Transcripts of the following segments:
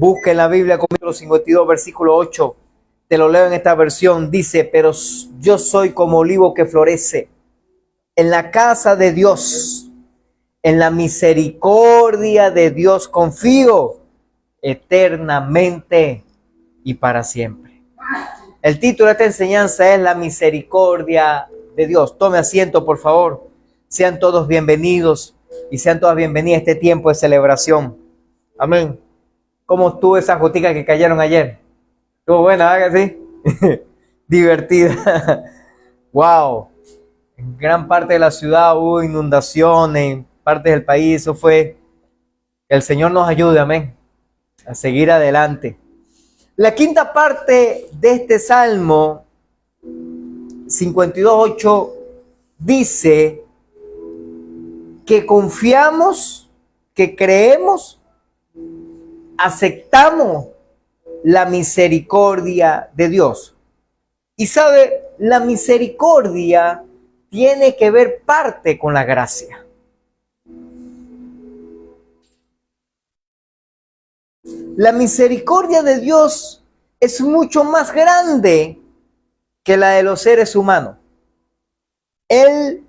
Busque en la Biblia conmigo 52, versículo 8. Te lo leo en esta versión. Dice, pero yo soy como olivo que florece en la casa de Dios. En la misericordia de Dios confío eternamente y para siempre. El título de esta enseñanza es la misericordia de Dios. Tome asiento, por favor. Sean todos bienvenidos y sean todas bienvenidas a este tiempo de celebración. Amén. ¿Cómo estuvo esas goticas que cayeron ayer? Estuvo buena, ¿verdad que sí? Divertida. Wow. En gran parte de la ciudad hubo inundaciones, en partes del país. Eso fue. Que el Señor nos ayude, amén, a seguir adelante. La quinta parte de este Salmo 52:8 dice que confiamos, que creemos, aceptamos la misericordia de Dios. Y sabe, la misericordia tiene que ver parte con la gracia. La misericordia de Dios es mucho más grande que la de los seres humanos. Él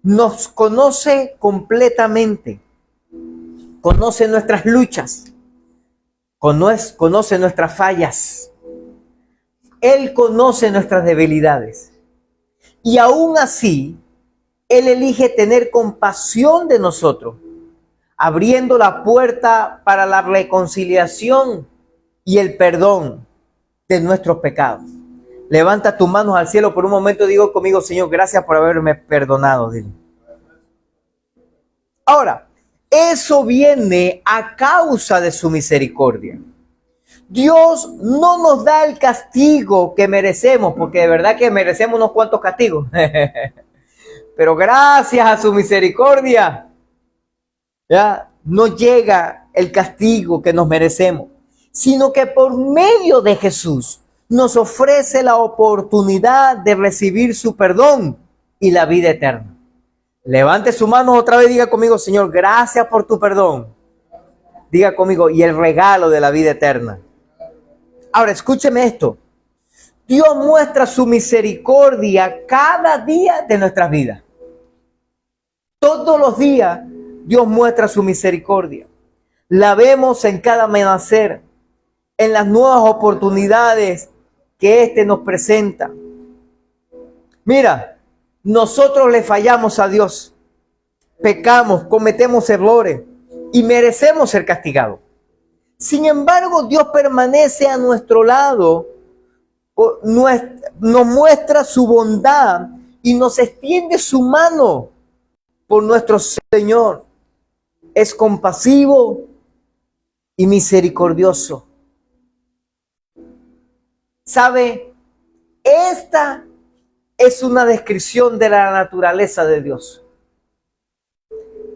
nos conoce completamente, conoce nuestras luchas, conoce nuestras fallas. Él conoce nuestras debilidades. Y aún así, Él elige tener compasión de nosotros, abriendo la puerta para la reconciliación y el perdón de nuestros pecados. Levanta tus manos al cielo por un momento y digo conmigo, Señor, gracias por haberme perdonado. Dile. Ahora, eso viene a causa de su misericordia. Dios no nos da el castigo que merecemos, porque de verdad que merecemos unos cuantos castigos. Pero gracias a su misericordia, ya no llega el castigo que nos merecemos, sino que por medio de Jesús nos ofrece la oportunidad de recibir su perdón y la vida eterna. Levante su mano otra vez y diga conmigo, Señor, gracias por tu perdón. Diga conmigo, y el regalo de la vida eterna. Ahora, escúcheme esto. Dios muestra su misericordia cada día de nuestras vidas. Todos los días Dios muestra su misericordia. La vemos en cada amanecer, en las nuevas oportunidades que nos presenta. Mira, nosotros le fallamos a Dios, pecamos, cometemos errores y merecemos ser castigados. Sin embargo, Dios permanece a nuestro lado, nos muestra su bondad y nos extiende su mano por nuestro Señor. Es compasivo y misericordioso. ¿Sabe? Esta es una descripción de la naturaleza de Dios.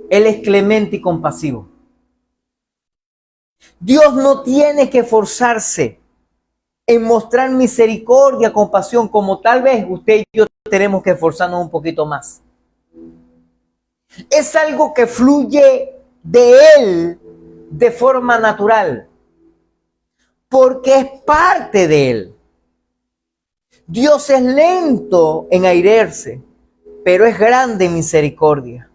Él es clemente y compasivo. Dios no tiene que forzarse en mostrar misericordia, compasión, como tal vez usted y yo tenemos que esforzarnos un poquito más. Es algo que fluye de Él de forma natural, porque es parte de Él. Dios es lento en airarse, pero es grande en misericordia,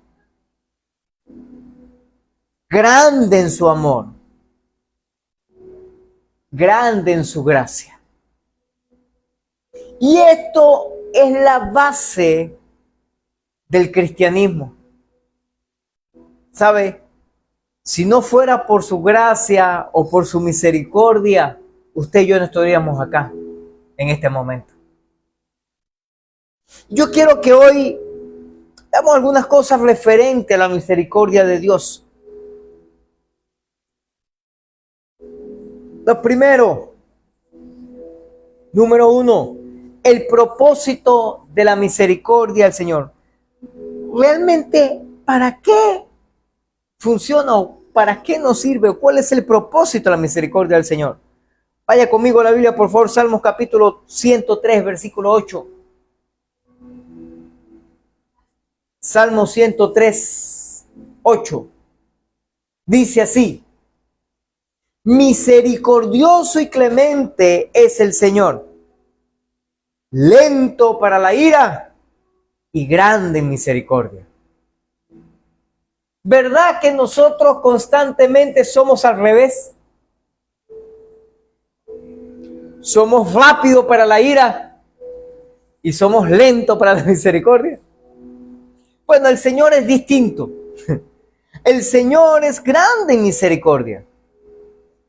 grande en su amor, grande en su gracia. Y esto es la base del cristianismo. ¿Sabe? Si no fuera por su gracia o por su misericordia, usted y yo no estaríamos acá en este momento. Yo quiero que hoy veamos algunas cosas referentes a la misericordia de Dios. Lo primero, número uno, el propósito de la misericordia del Señor. ¿Realmente para qué funciona o para qué nos sirve o cuál es el propósito de la misericordia del Señor? Vaya conmigo a la Biblia, por favor, Salmos capítulo 103, versículo 8. Salmo 103, 8. Dice así: Misericordioso y clemente es el Señor, lento para la ira y grande en misericordia. ¿Verdad que nosotros constantemente somos al revés? Somos rápidos para la ira y somos lentos para la misericordia. Bueno, el Señor es distinto. El Señor es grande en misericordia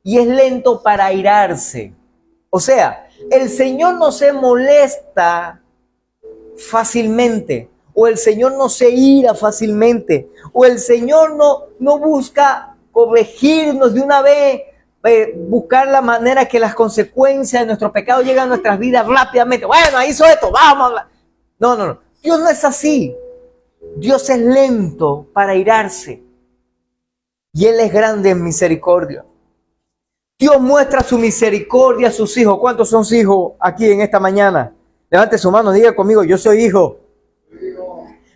y es lento para airarse. O sea, el Señor no se molesta fácilmente, o el Señor no se ira fácilmente, o el Señor no busca corregirnos de una vez, buscar la manera que las consecuencias de nuestro pecado lleguen a nuestras vidas rápidamente. Bueno, hizo esto, vamos. No. Dios no es así. Dios es lento para irarse y Él es grande en misericordia. Dios muestra su misericordia a sus hijos. ¿Cuántos son hijos aquí en esta mañana? Levante su mano, diga conmigo, yo soy hijo.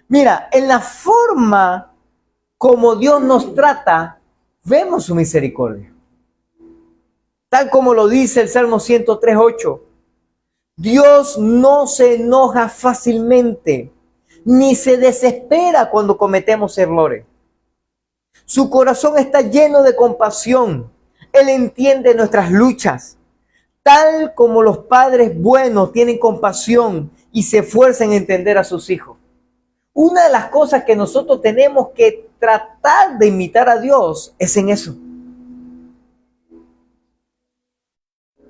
Mira, en la forma como Dios nos trata, vemos su misericordia. Tal como lo dice el Salmo 103:8. Dios no se enoja fácilmente, ni se desespera cuando cometemos errores. Su corazón está lleno de compasión. Él entiende nuestras luchas. Tal como los padres buenos tienen compasión y se esfuerzan en entender a sus hijos. Una de las cosas que nosotros tenemos que tratar de imitar a Dios es en eso.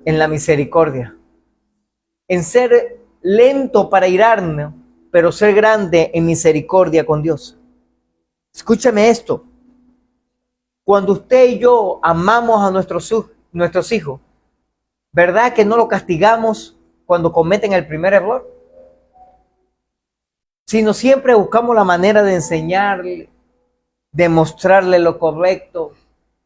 En la misericordia. En ser lento para irarnos, pero ser grande en misericordia con Dios. Escúchame esto. Cuando usted y yo amamos a nuestros hijos, ¿verdad que no lo castigamos cuando cometen el primer error? Sino siempre buscamos la manera de enseñarle, de mostrarle lo correcto,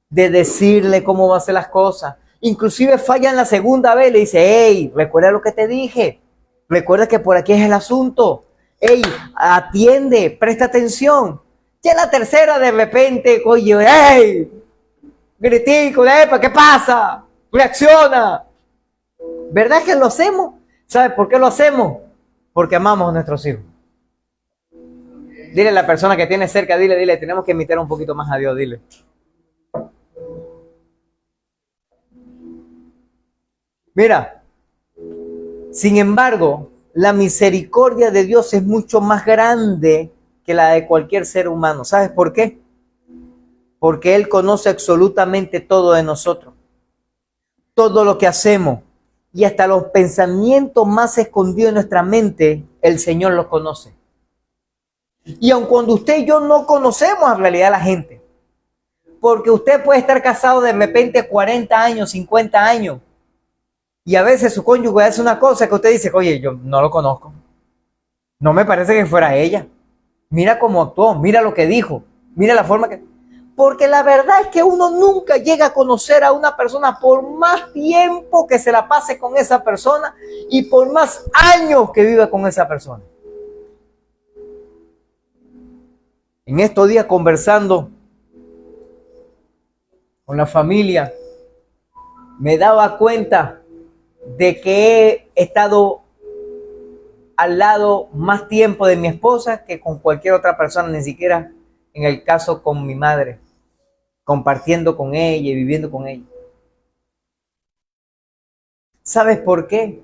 de decirle cómo va a hacer las cosas. Inclusive falla en la segunda vez, le dice, hey, recuerda lo que te dije, recuerda que por aquí es el asunto, hey, atiende, presta atención. Ya en la tercera de repente, oye, hey, gritico, epa, ¿qué pasa? Reacciona. ¿Verdad que lo hacemos? ¿Sabe por qué lo hacemos? Porque amamos a nuestros hijos. Dile a la persona que tiene cerca, dile, tenemos que imitar un poquito más a Dios, dile. Mira, sin embargo, la misericordia de Dios es mucho más grande que la de cualquier ser humano. ¿Sabes por qué? Porque Él conoce absolutamente todo de nosotros, todo lo que hacemos y hasta los pensamientos más escondidos en nuestra mente, el Señor los conoce. Y aun cuando usted y yo no conocemos en realidad a la gente, porque usted puede estar casado de repente 40 años, 50 años, y a veces su cónyuge hace una cosa que usted dice, oye, yo no lo conozco, no me parece que fuera ella, mira cómo actuó, mira lo que dijo, mira la forma que... Porque la verdad es que uno nunca llega a conocer a una persona por más tiempo que se la pase con esa persona y por más años que viva con esa persona. En estos días conversando con la familia, me daba cuenta de que he estado al lado más tiempo de mi esposa que con cualquier otra persona, ni siquiera en el caso con mi madre, compartiendo con ella y viviendo con ella. ¿Sabes por qué?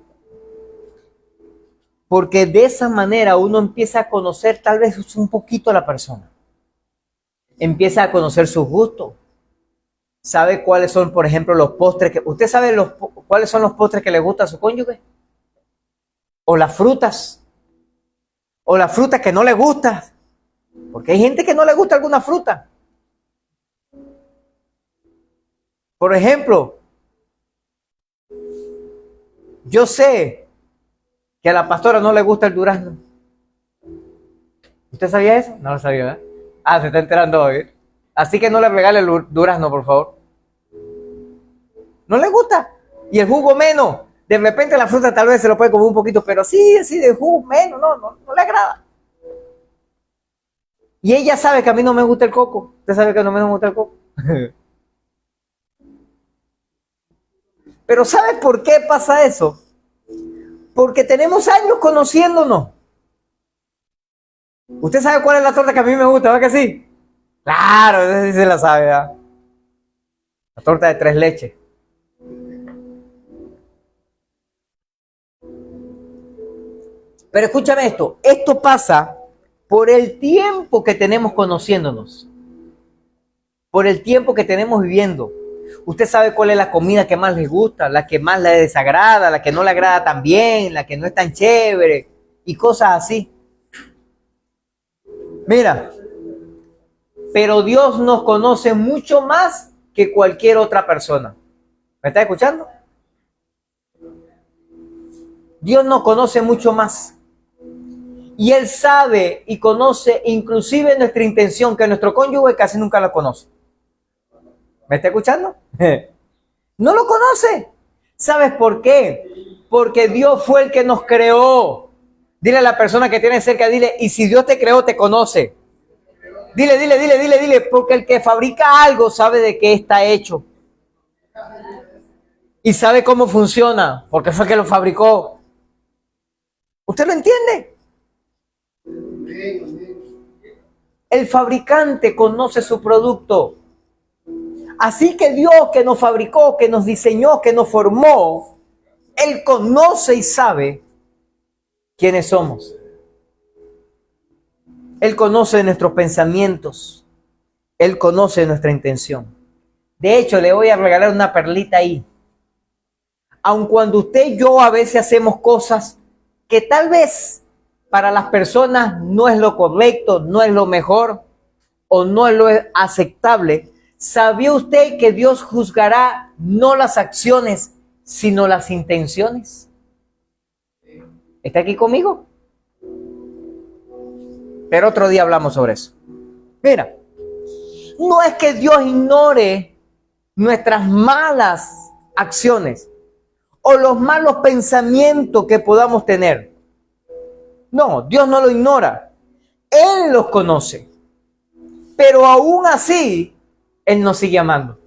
Porque de esa manera uno empieza a conocer tal vez un poquito a la persona. Empieza a conocer sus gustos. ¿Sabe cuáles son, por ejemplo, los postres que... ¿Usted sabe cuáles son los postres que le gusta a su cónyuge? O las frutas. O las frutas que no le gustan. Porque hay gente que no le gusta alguna fruta. Por ejemplo, yo sé que a la pastora no le gusta el durazno. ¿Usted sabía eso? No lo sabía, ¿verdad? Ah, se está enterando hoy. Así que no le regale el durazno, por favor. No le gusta. Y el jugo menos. De repente la fruta tal vez se lo puede comer un poquito, pero sí, de jugo menos, no le agrada. Y ella sabe que a mí no me gusta el coco. ¿Usted sabe que no me gusta el coco? Pero ¿sabes por qué pasa eso? Porque tenemos años conociéndonos. ¿Usted sabe cuál es la torta que a mí me gusta, verdad que sí? Claro, esa sí se la sabe, ¿verdad? La torta de 3 leches. Pero escúchame esto pasa por el tiempo que tenemos conociéndonos, por el tiempo que tenemos viviendo. Usted sabe cuál es la comida que más le gusta, la que más le desagrada, la que no le agrada tan bien, la que no es tan chévere y cosas así. Mira, pero Dios nos conoce mucho más que cualquier otra persona. ¿Me está escuchando? Dios nos conoce mucho más. Y Él sabe y conoce inclusive nuestra intención, que nuestro cónyuge casi nunca la conoce. ¿Me está escuchando? No lo conoce. ¿Sabes por qué? Porque Dios fue el que nos creó. Dile a la persona que tiene cerca, dile, y si Dios te creó, te conoce. Dile, porque el que fabrica algo sabe de qué está hecho. Y sabe cómo funciona, porque fue el que lo fabricó. ¿Usted lo entiende? El fabricante conoce su producto. Así que Dios, que nos fabricó, que nos diseñó, que nos formó, Él conoce y sabe quiénes somos. Él conoce nuestros pensamientos. Él conoce nuestra intención. De hecho, le voy a regalar una perlita ahí. Aun cuando usted y yo a veces hacemos cosas que tal vez para las personas no es lo correcto, no es lo mejor o no es lo aceptable, ¿sabía usted que Dios juzgará no las acciones, sino las intenciones? ¿Está aquí conmigo? Pero otro día hablamos sobre eso. Mira, no es que Dios ignore nuestras malas acciones o los malos pensamientos que podamos tener. No, Dios no lo ignora. Él los conoce. Pero aún así, Él nos sigue amando.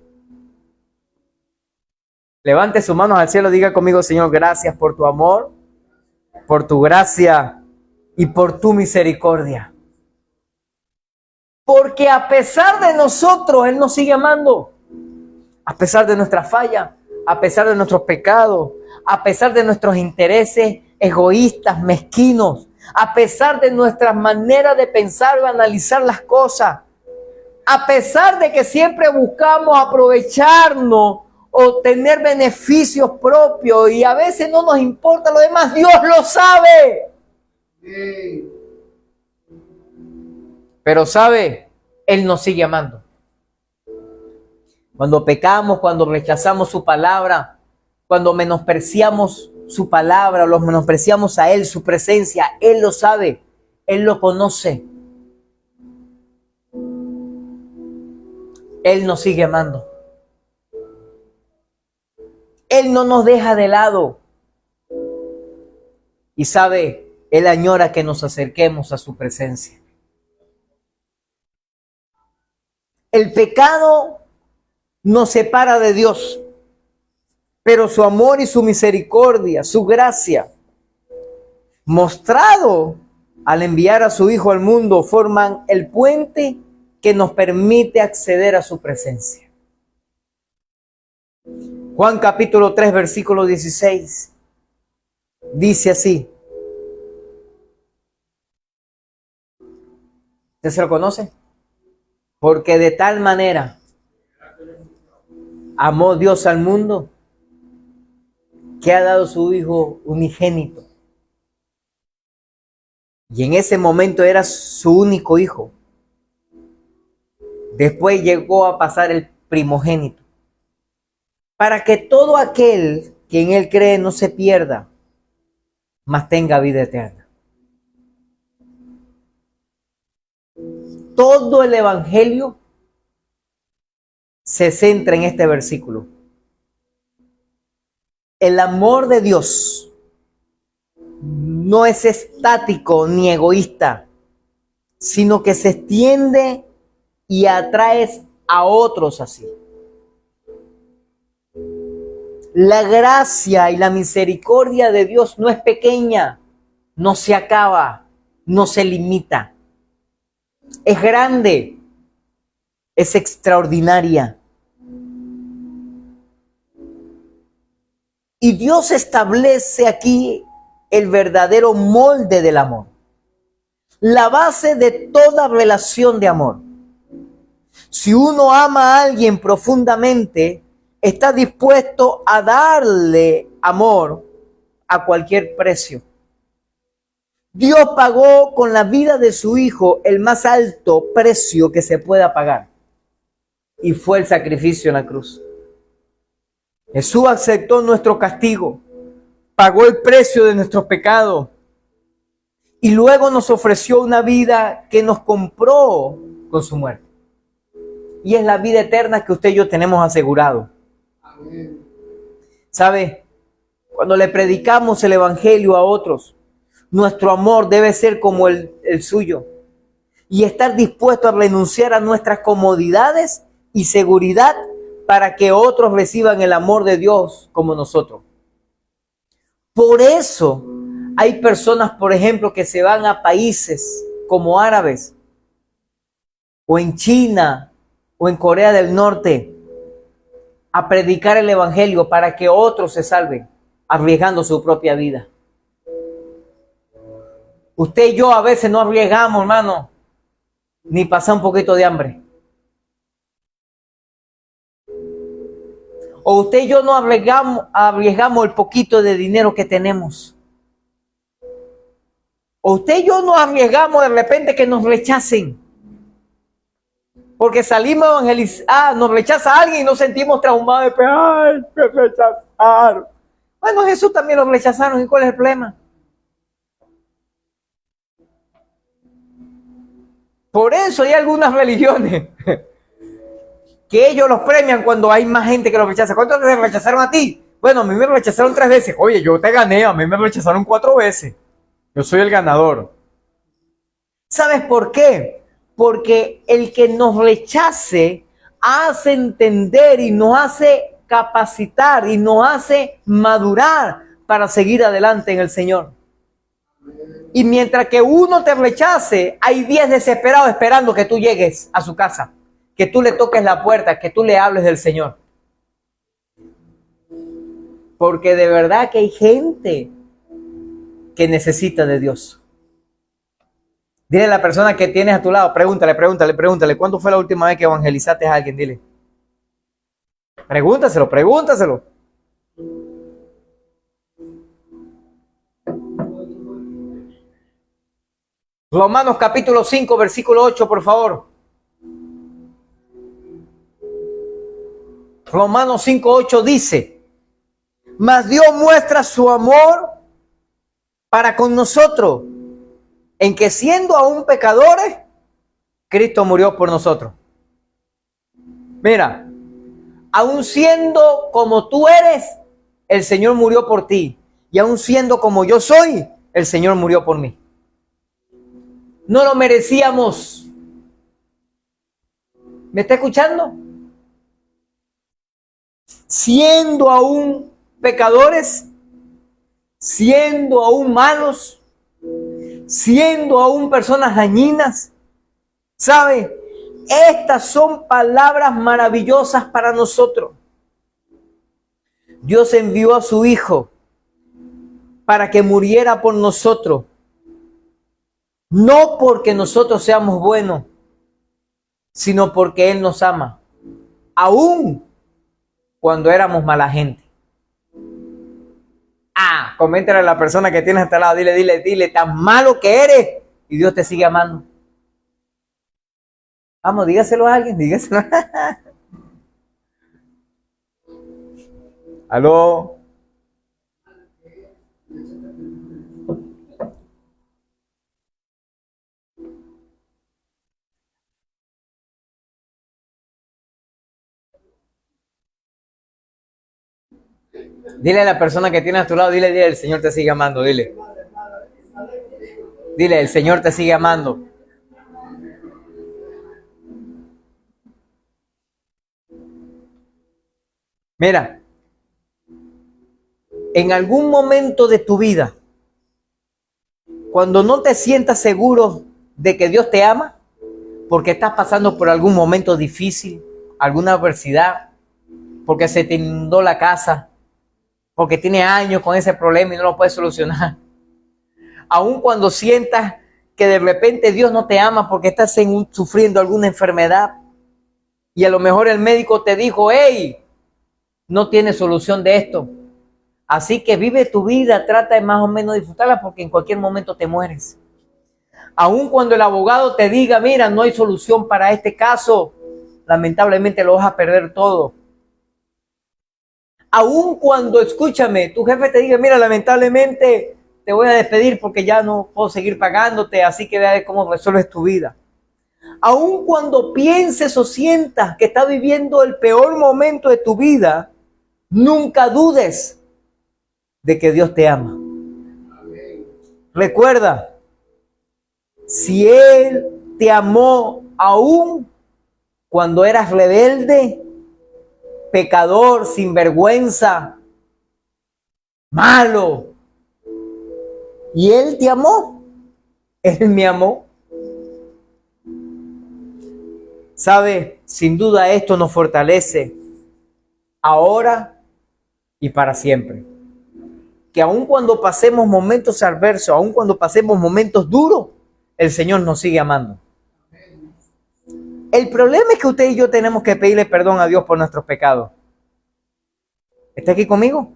Levante sus manos al cielo, diga conmigo, Señor, gracias por tu amor, por tu gracia y por tu misericordia. Porque a pesar de nosotros, Él nos sigue amando. A pesar de nuestra falla, a pesar de nuestros pecados, a pesar de nuestros intereses egoístas, mezquinos, a pesar de nuestras maneras de pensar o analizar las cosas, a pesar de que siempre buscamos aprovecharnos o tener beneficios propios y a veces no nos importa lo demás, Dios lo sabe. Pero sabe, Él nos sigue amando. Cuando pecamos, cuando rechazamos su palabra, cuando menospreciamos su palabra, los menospreciamos a Él, su presencia, Él lo sabe, Él lo conoce. Él nos sigue amando. Él no nos deja de lado. Y sabe, Él añora que nos acerquemos a su presencia. El pecado nos separa de Dios, pero su amor y su misericordia, su gracia, mostrado al enviar a su Hijo al mundo, forman el puente que nos permite acceder a su presencia. Juan capítulo 3, versículo 16, dice así. ¿Usted se lo conoce? Porque de tal manera amó Dios al mundo que ha dado su Hijo unigénito. Y en ese momento era su único hijo. Después llegó a pasar el primogénito. Para que todo aquel que en Él cree no se pierda, mas tenga vida eterna. Todo el evangelio se centra en este versículo. El amor de Dios no es estático ni egoísta, sino que se extiende y atrae a otros así. La gracia y la misericordia de Dios no es pequeña, no se acaba, no se limita. Es grande, es extraordinaria. Y Dios establece aquí el verdadero molde del amor, la base de toda relación de amor. Si uno ama a alguien profundamente, está dispuesto a darle amor a cualquier precio. Dios pagó con la vida de su Hijo el más alto precio que se pueda pagar, y fue el sacrificio en la cruz. Jesús aceptó nuestro castigo, pagó el precio de nuestros pecados y luego nos ofreció una vida que nos compró con su muerte. Y es la vida eterna que usted y yo tenemos asegurado. ¿Sabe? Cuando le predicamos el evangelio a otros, nuestro amor debe ser como el suyo y estar dispuesto a renunciar a nuestras comodidades y seguridad para que otros reciban el amor de Dios como nosotros. Por eso hay personas, por ejemplo, que se van a países como árabes o en China o en Corea del Norte a predicar el evangelio para que otros se salven, arriesgando su propia vida. Usted y yo a veces no arriesgamos, hermano, ni pasar un poquito de hambre. O usted y yo no arriesgamos el poquito de dinero que tenemos. O usted y yo no arriesgamos de repente que nos rechacen. Porque salimos a evangelizar, nos rechaza alguien y nos sentimos traumados. ¡Ay, me rechazaron! Bueno, Jesús también lo rechazaron. ¿Y cuál es el problema? Por eso hay algunas religiones que ellos los premian cuando hay más gente que los rechaza. ¿Cuántos te rechazaron a ti? Bueno, a mí me rechazaron 3 veces. Oye, yo te gané, a mí me rechazaron 4 veces. Yo soy el ganador. ¿Sabes por qué? Porque el que nos rechace hace entender y nos hace capacitar y nos hace madurar para seguir adelante en el Señor. Y mientras que uno te rechace, hay 10 desesperados esperando que tú llegues a su casa, que tú le toques la puerta, que tú le hables del Señor. Porque de verdad que hay gente que necesita de Dios. Dile a la persona que tienes a tu lado, pregúntale, ¿cuándo fue la última vez que evangelizaste a alguien? Dile. Pregúntaselo. Romanos capítulo 5, versículo 8, por favor. Romanos 5, 8 dice: mas Dios muestra su amor para con nosotros, en que siendo aún pecadores, Cristo murió por nosotros. Mira, aún siendo como tú eres, el Señor murió por ti. Y aún siendo como yo soy, el Señor murió por mí. No lo merecíamos. ¿Me está escuchando? Siendo aún pecadores, siendo aún malos, siendo aún personas dañinas, ¿sabe? Estas son palabras maravillosas para nosotros. Dios envió a su Hijo para que muriera por nosotros. No porque nosotros seamos buenos, sino porque Él nos ama, aún cuando éramos mala gente. Coméntale a la persona que tienes hasta al lado, dile, tan malo que eres y Dios te sigue amando. Vamos, dígaselo a alguien, dígaselo. ¿Aló? Dile a la persona que tienes a tu lado, dile, el Señor te sigue amando, dile. Dile, el Señor te sigue amando. Mira, En algún momento de tu vida, cuando no te sientas seguro de que Dios te ama, porque estás pasando por algún momento difícil, alguna adversidad, porque se te inundó la casa, porque tienes años con ese problema y no lo puedes solucionar. Aun cuando sientas que de repente Dios no te ama porque estás sufriendo alguna enfermedad y a lo mejor el médico te dijo, hey, no tienes solución de esto. Así que vive tu vida, trata de más o menos disfrutarla porque en cualquier momento te mueres. Aun cuando el abogado te diga, mira, no hay solución para este caso, lamentablemente lo vas a perder todo. Aun cuando, escúchame, tu jefe te diga, mira, lamentablemente te voy a despedir porque ya no puedo seguir pagándote, así que vea cómo resuelves tu vida. Aun cuando pienses o sientas que estás viviendo el peor momento de tu vida, nunca dudes de que Dios te ama. Amén. Recuerda, si Él te amó aún cuando eras rebelde, pecador, sinvergüenza, malo, y Él te amó, Él me amó. ¿Sabe? Sin duda esto nos fortalece ahora y para siempre. Que aun cuando pasemos momentos adversos, aun cuando pasemos momentos duros, el Señor nos sigue amando. El problema es que usted y yo tenemos que pedirle perdón a Dios por nuestros pecados. ¿Está aquí conmigo?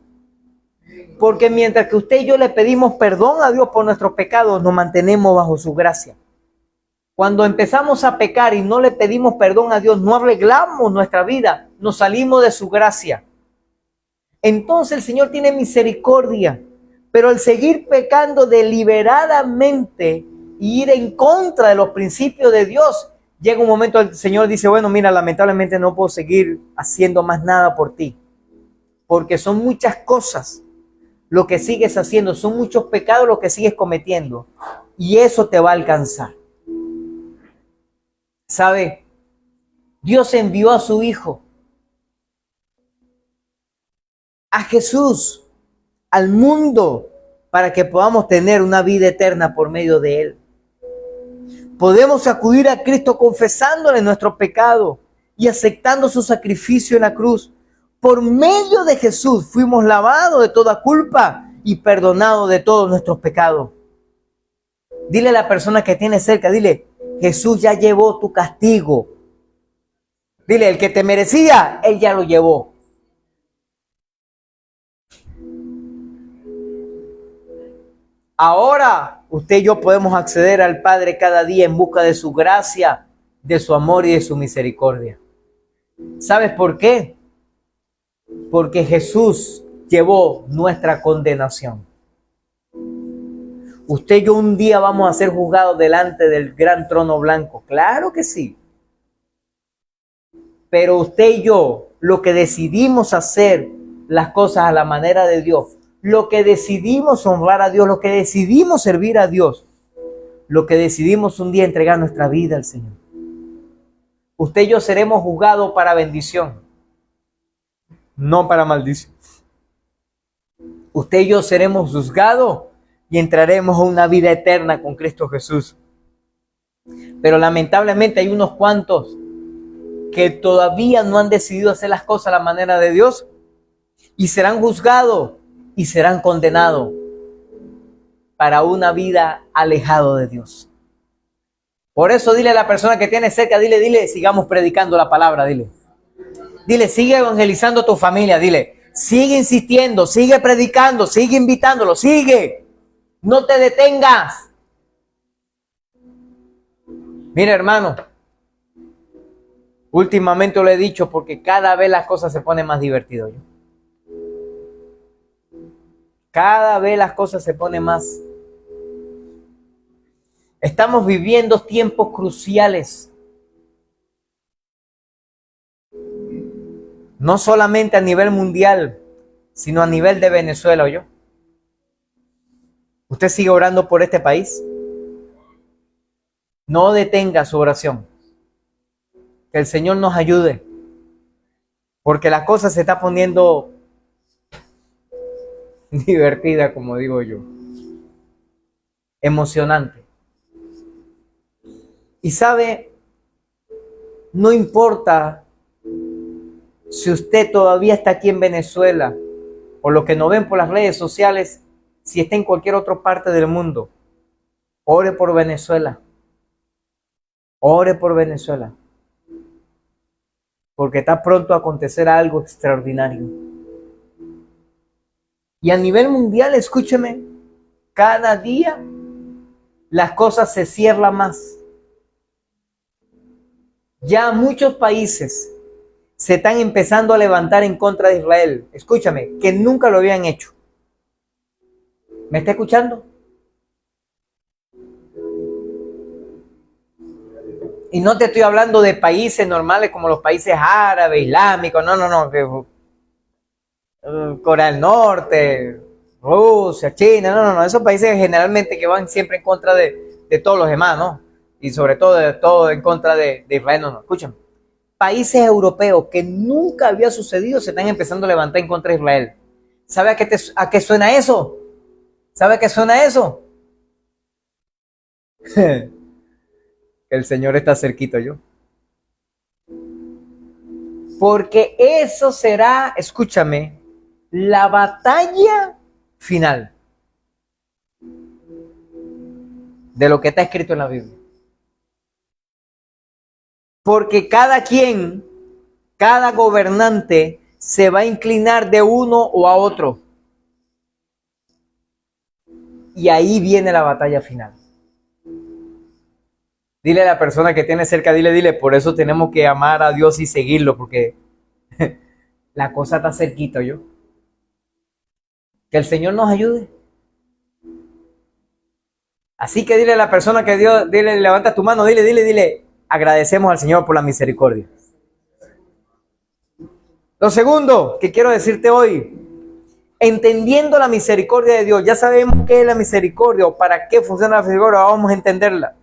Porque mientras que usted y yo le pedimos perdón a Dios por nuestros pecados, nos mantenemos bajo su gracia. Cuando empezamos a pecar y no le pedimos perdón a Dios, no arreglamos nuestra vida, nos salimos de su gracia. Entonces el Señor tiene misericordia, pero al seguir pecando deliberadamente y ir en contra de los principios de Dios, llega un momento el Señor dice, bueno, mira, lamentablemente no puedo seguir haciendo más nada por ti, porque son muchas cosas lo que sigues haciendo, son muchos pecados lo que sigues cometiendo, y eso te va a alcanzar. ¿Sabe? Dios envió a su Hijo, a Jesús, al mundo, para que podamos tener una vida eterna por medio de Él. Podemos acudir a Cristo confesándole nuestro pecado y aceptando su sacrificio en la cruz. Por medio de Jesús fuimos lavados de toda culpa y perdonados de todos nuestros pecados. Dile a la persona que tiene cerca, dile, Jesús ya llevó tu castigo. Dile, el que te merecía, Él ya lo llevó. Ahora usted y yo podemos acceder al Padre cada día en busca de su gracia, de su amor y de su misericordia. ¿Sabes por qué? Porque Jesús llevó nuestra condenación. Usted y yo un día vamos a ser juzgados delante del gran trono blanco. Claro que sí. Pero usted y yo, lo que decidimos hacer las cosas a la manera de Dios, lo que decidimos honrar a Dios, lo que decidimos servir a Dios, lo que decidimos un día entregar nuestra vida al Señor. Usted y yo seremos juzgados para bendición, no para maldición. Usted y yo seremos juzgados y entraremos a una vida eterna con Cristo Jesús. Pero lamentablemente hay unos cuantos que todavía no han decidido hacer las cosas a la manera de Dios y serán juzgados y serán condenados para una vida alejado de Dios. Por eso dile a la persona que tiene cerca, dile, sigamos predicando la palabra, dile. Dile, sigue evangelizando a tu familia, dile, sigue insistiendo, sigue predicando, sigue invitándolo, sigue. No te detengas. Mira, hermano, últimamente lo he dicho porque cada vez las cosas se ponen más divertidas. Cada vez las cosas se ponen más. Estamos viviendo tiempos cruciales. No solamente a nivel mundial, sino a nivel de Venezuela, ¿oyó? ¿Usted sigue orando por este país? No detenga su oración. Que el Señor nos ayude. Porque la cosa se está poniendo divertida, como digo yo, emocionante. Y sabe, no importa si usted todavía está aquí en Venezuela, o lo que nos ven por las redes sociales, si está en cualquier otra parte del mundo, ore por Venezuela. Ore por Venezuela. Porque está pronto a acontecer algo extraordinario. Y a nivel mundial, escúcheme, cada día las cosas se cierran más. Ya muchos países se están empezando a levantar en contra de Israel. Escúchame, que nunca lo habían hecho. ¿Me está escuchando? Y no te estoy hablando de países normales como los países árabes, islámicos, no. Corea del Norte, Rusia, China, no. Esos países generalmente que van siempre en contra de todos los demás, ¿no? Y sobre todo en contra de Israel, no. Escúchame. Países europeos que nunca había sucedido se están empezando a levantar en contra de Israel. ¿Sabe a qué suena eso? ¿Sabe a qué suena eso? El Señor está cerquito yo. Porque eso será, escúchame, la batalla final de lo que está escrito en la Biblia. Porque cada quien, cada gobernante se va a inclinar de uno o a otro. Y ahí viene la batalla final. Dile a la persona que tiene cerca, dile, por eso tenemos que amar a Dios y seguirlo, porque la cosa está cerquita, yo. Que el Señor nos ayude. Así que dile a la persona que Dios, dile, levanta tu mano, dile, agradecemos al Señor por la misericordia. Lo segundo que quiero decirte hoy, entendiendo la misericordia de Dios, ya sabemos qué es la misericordia o para qué funciona la misericordia, vamos a entenderla.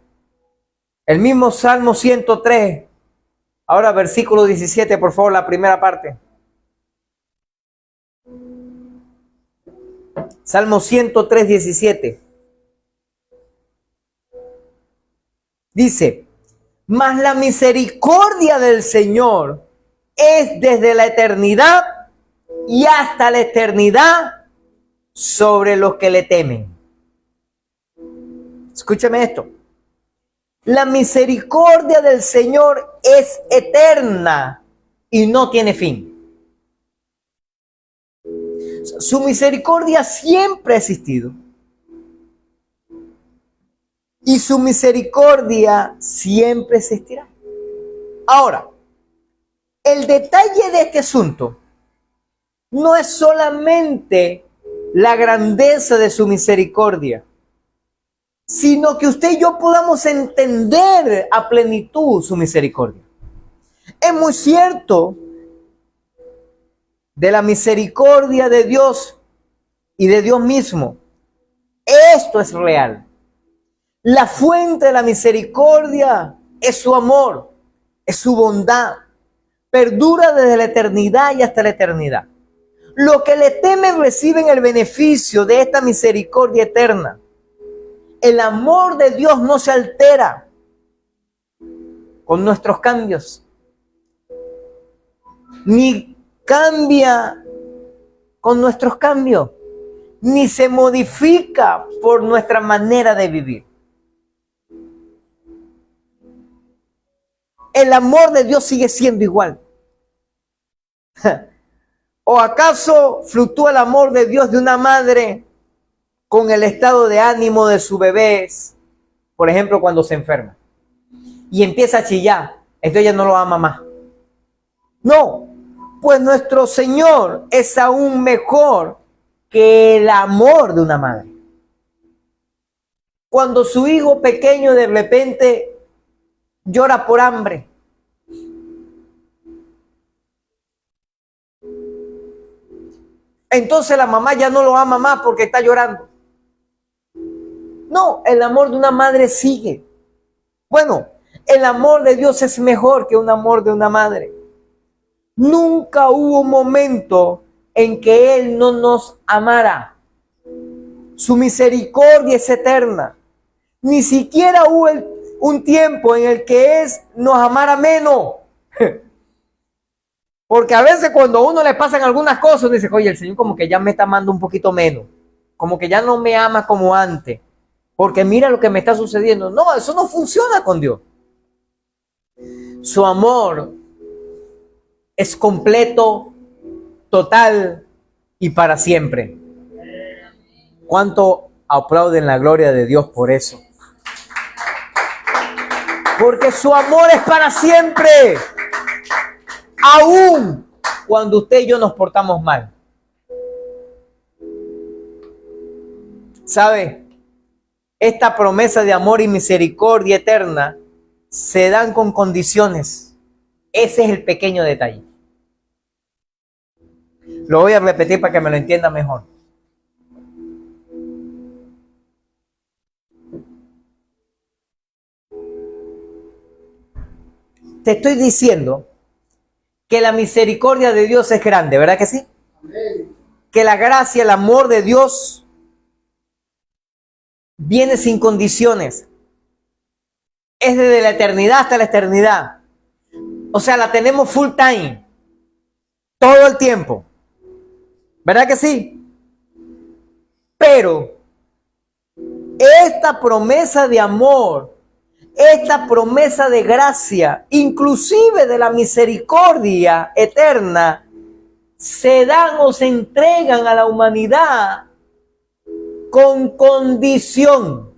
El mismo Salmo 103, ahora versículo 17, por favor, la primera parte. Salmo 103, 17. Dice, mas la misericordia del Señor es desde la eternidad y hasta la eternidad sobre los que le temen. Escúchame esto. La misericordia del Señor es eterna y no tiene fin. Su misericordia siempre ha existido. Y su misericordia siempre existirá. Ahora, el detalle de este asunto no es solamente la grandeza de su misericordia, sino que usted y yo podamos entender a plenitud su misericordia. Es muy cierto de la misericordia de Dios y de Dios mismo. Esto es real. La fuente de la misericordia es su amor, es su bondad. Perdura desde la eternidad y hasta la eternidad. Los que le temen reciben el beneficio de esta misericordia eterna. El amor de Dios no se altera con nuestros cambios, ni cambia con nuestros cambios, ni se modifica por nuestra manera de vivir. El amor de Dios sigue siendo igual. ¿O acaso fluctúa el amor de Dios de una madre con el estado de ánimo de su bebé, por ejemplo, cuando se enferma y empieza a chillar? Entonces ella no lo ama más. No, pues nuestro Señor es aún mejor que el amor de una madre. Cuando su hijo pequeño de repente llora por hambre, entonces la mamá ya no lo ama más porque está llorando. No, el amor de una madre sigue. Bueno, el amor de Dios es mejor que un amor de una madre. Nunca hubo un momento en que Él no nos amara. Su misericordia es eterna. Ni siquiera hubo un tiempo en el que nos amara menos. Porque a veces cuando a uno le pasan algunas cosas, uno dice, oye, el Señor como que ya me está amando un poquito menos. Como que ya no me ama como antes. Porque mira lo que me está sucediendo. No, eso no funciona con Dios. Su amor es completo, total y para siempre. ¿Cuánto aplauden la gloria de Dios por eso? Porque su amor es para siempre. Aún cuando usted y yo nos portamos mal. ¿Sabe? Esta promesa de amor y misericordia eterna se dan con condiciones. Ese es el pequeño detalle. Lo voy a repetir para que me lo entienda mejor. Te estoy diciendo que la misericordia de Dios es grande, ¿verdad que sí? Amén. Que la gracia, el amor de Dios viene sin condiciones. Es desde la eternidad hasta la eternidad. O sea, la tenemos full time. Todo el tiempo. ¿Verdad que sí? Pero esta promesa de amor, esta promesa de gracia, inclusive de la misericordia eterna, se dan o se entregan a la humanidad con condición.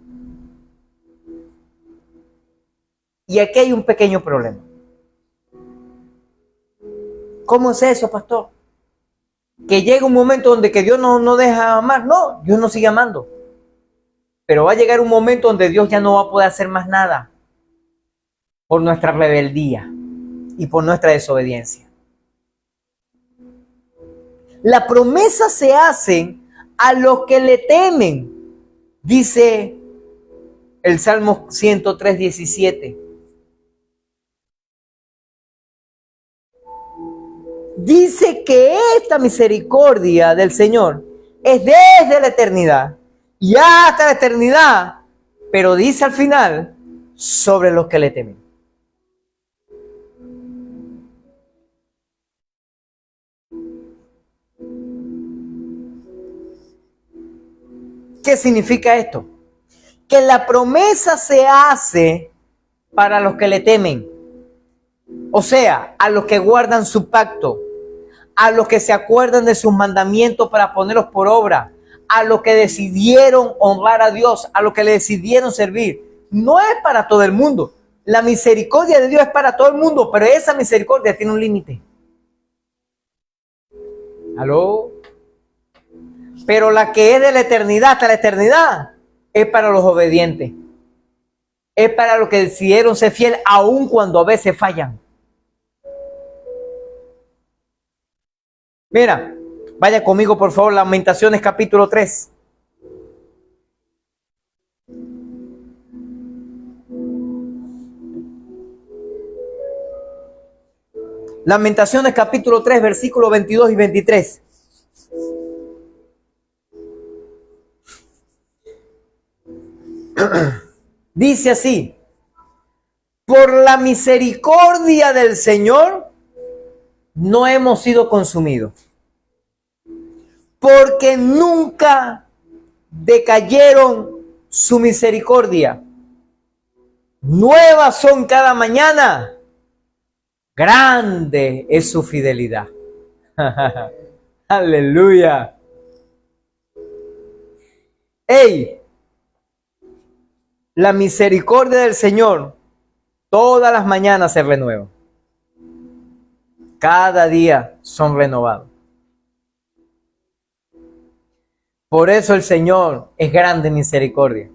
Y aquí hay un pequeño problema. ¿Cómo es eso, pastor? Que llega un momento donde que Dios no deja amar. No, Dios nos sigue amando. Pero va a llegar un momento donde Dios ya no va a poder hacer más nada por nuestra rebeldía y por nuestra desobediencia. La promesa se hace a los que le temen, dice el Salmo 103:17. Dice que esta misericordia del Señor es desde la eternidad y hasta la eternidad, pero dice al final, sobre los que le temen. ¿Qué significa esto? Que la promesa se hace para los que le temen. O sea, a los que guardan su pacto, a los que se acuerdan de sus mandamientos para ponerlos por obra, a los que decidieron honrar a Dios, a los que le decidieron servir. No es para todo el mundo. La misericordia de Dios es para todo el mundo, pero esa misericordia tiene un límite. ¿Aló? Pero la que es de la eternidad hasta la eternidad es para los obedientes. Es para los que decidieron ser fieles aun cuando a veces fallan. Mira, vaya conmigo por favor, Lamentaciones capítulo 3. Lamentaciones capítulo 3, versículos 22 y 23. Dice así: por la misericordia del Señor no hemos sido consumidos, porque nunca decayeron su misericordia. Nuevas son cada mañana. Grande es su fidelidad. Aleluya. ¡Ey! La misericordia del Señor todas las mañanas se renueva. Cada día son renovados. Por eso el Señor es grande en misericordia.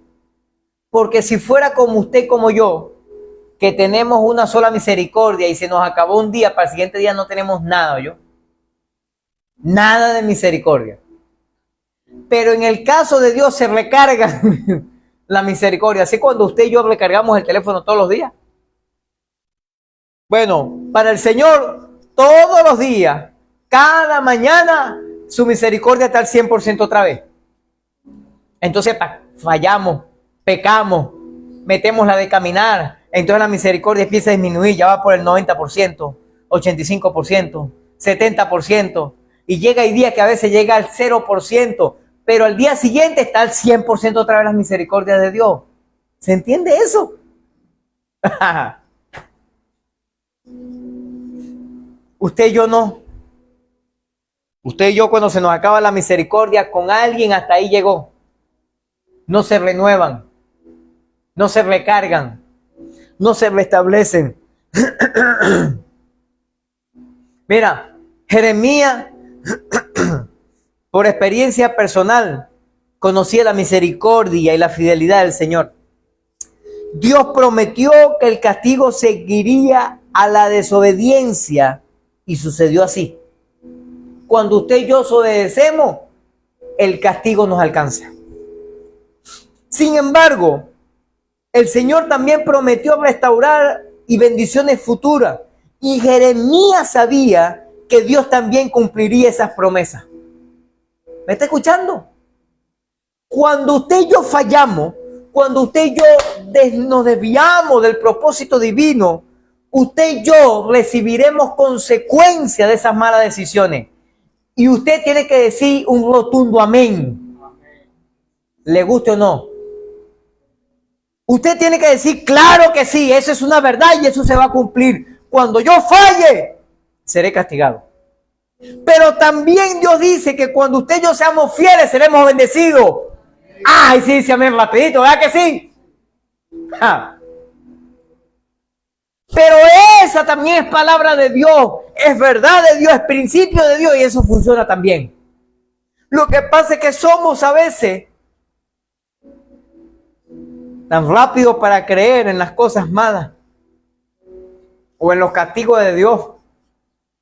Porque si fuera como usted y como yo, que tenemos una sola misericordia y se nos acabó un día, para el siguiente día no tenemos nada, ¿yo? Nada de misericordia. Pero en el caso de Dios se recarga la misericordia. Así cuando usted y yo recargamos el teléfono todos los días. Bueno, para el Señor, todos los días, cada mañana, su misericordia está al 100% otra vez. Entonces fallamos, pecamos, metemos la de caminar. Entonces la misericordia empieza a disminuir, ya va por el 90%, 85%, 70%. Y llega el día que a veces llega al 0%, pero al día siguiente está al 100% otra vez las misericordias de Dios. ¿Se entiende eso? Usted y yo no. Usted y yo, cuando se nos acaba la misericordia con alguien, hasta ahí llegó. No se renuevan, no se recargan, no se restablecen. Mira, Jeremías, por experiencia personal, conocía la misericordia y la fidelidad del Señor. Dios prometió que el castigo seguiría a la desobediencia y sucedió así. Cuando usted y yo desobedecemos, el castigo nos alcanza. Sin embargo, el Señor también prometió restaurar y bendiciones futuras. Y Jeremías sabía que Dios también cumpliría esas promesas. ¿Me está escuchando? Cuando usted y yo fallamos, cuando usted y yo nos desviamos del propósito divino, usted y yo recibiremos consecuencias de esas malas decisiones. Y usted tiene que decir un rotundo amén. Le guste o no. Usted tiene que decir, claro que sí, eso es una verdad y eso se va a cumplir. Cuando yo falle, seré castigado. Pero también Dios dice que cuando usted y yo seamos fieles, seremos bendecidos. Ay, sí, sí, amén, rapidito, ¿verdad que sí? Ja. Pero esa también es palabra de Dios, es verdad de Dios, es principio de Dios y eso funciona también. Lo que pasa es que somos a veces tan rápidos para creer en las cosas malas o en los castigos de Dios,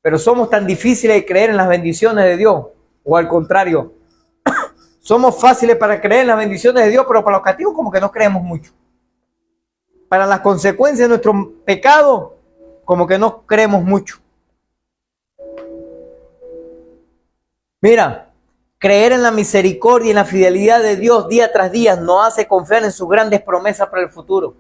pero somos tan difíciles de creer en las bendiciones de Dios, o al contrario, somos fáciles para creer en las bendiciones de Dios, pero para los castigos como que no creemos mucho. Para las consecuencias de nuestro pecado, como que no creemos mucho. Mira, creer en la misericordia y en la fidelidad de Dios día tras día nos hace confiar en sus grandes promesas para el futuro.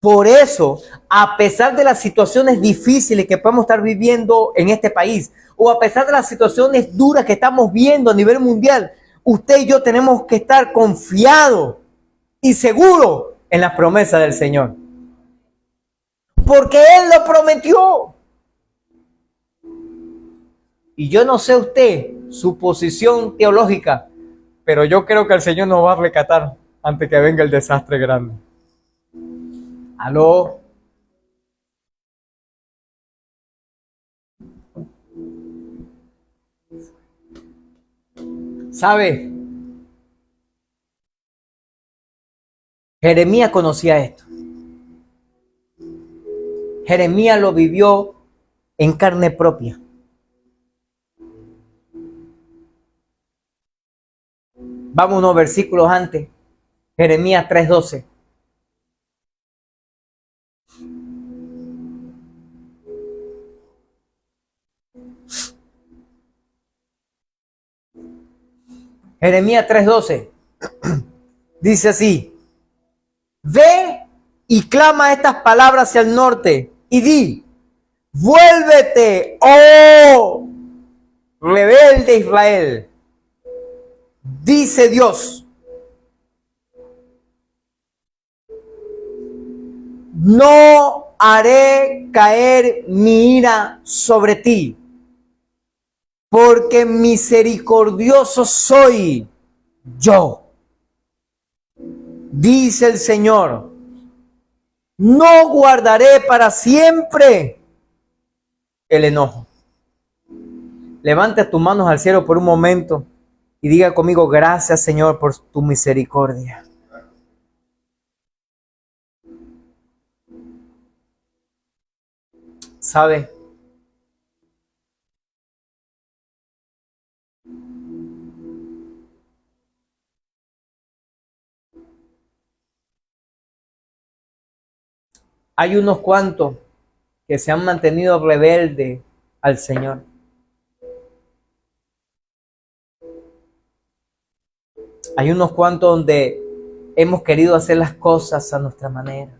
Por eso, a pesar de las situaciones difíciles que podemos estar viviendo en este país, o a pesar de las situaciones duras que estamos viendo a nivel mundial, usted y yo tenemos que estar confiados y seguros en las promesas del Señor. Porque Él lo prometió. Y yo no sé usted, su posición teológica, pero yo creo que el Señor nos va a rescatar antes que venga el desastre grande. ¿Aló? ¿Sabe? Jeremías conocía esto. Jeremías lo vivió en carne propia. Vamos unos versículos antes. Jeremías 3:12. Jeremías 3:12. Dice así: ve y clama estas palabras hacia el norte y di: vuélvete, oh rebelde Israel. Dice Dios: no haré caer mi ira sobre ti, porque misericordioso soy yo. Dice el Señor: no guardaré para siempre el enojo. Levante tus manos al cielo por un momento y diga conmigo: gracias, Señor, por tu misericordia. ¿Sabe? Hay unos cuantos que se han mantenido rebeldes al Señor. Hay unos cuantos donde hemos querido hacer las cosas a nuestra manera.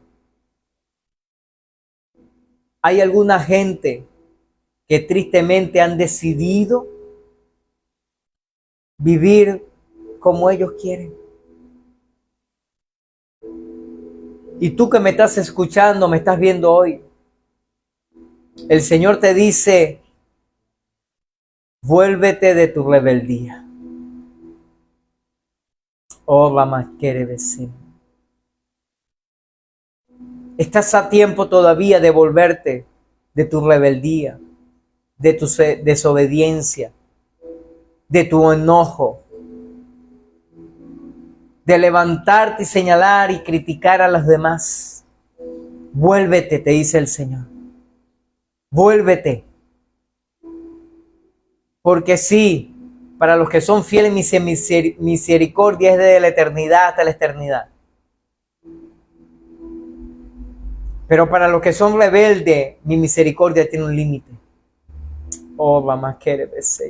Hay alguna gente que tristemente han decidido vivir como ellos quieren. Y tú que me estás escuchando, me estás viendo hoy, el Señor te dice, vuélvete de tu rebeldía. Oh, vamos, quiere decir. Estás a tiempo todavía de volverte de tu rebeldía, de tu desobediencia, de tu enojo, de levantarte y señalar y criticar a los demás. Vuélvete, te dice el Señor. Vuélvete. Porque sí, para los que son fieles, mi misericordia es desde la eternidad hasta la eternidad. Pero para los que son rebeldes, mi misericordia tiene un límite. Oh, mamá, quiere besar.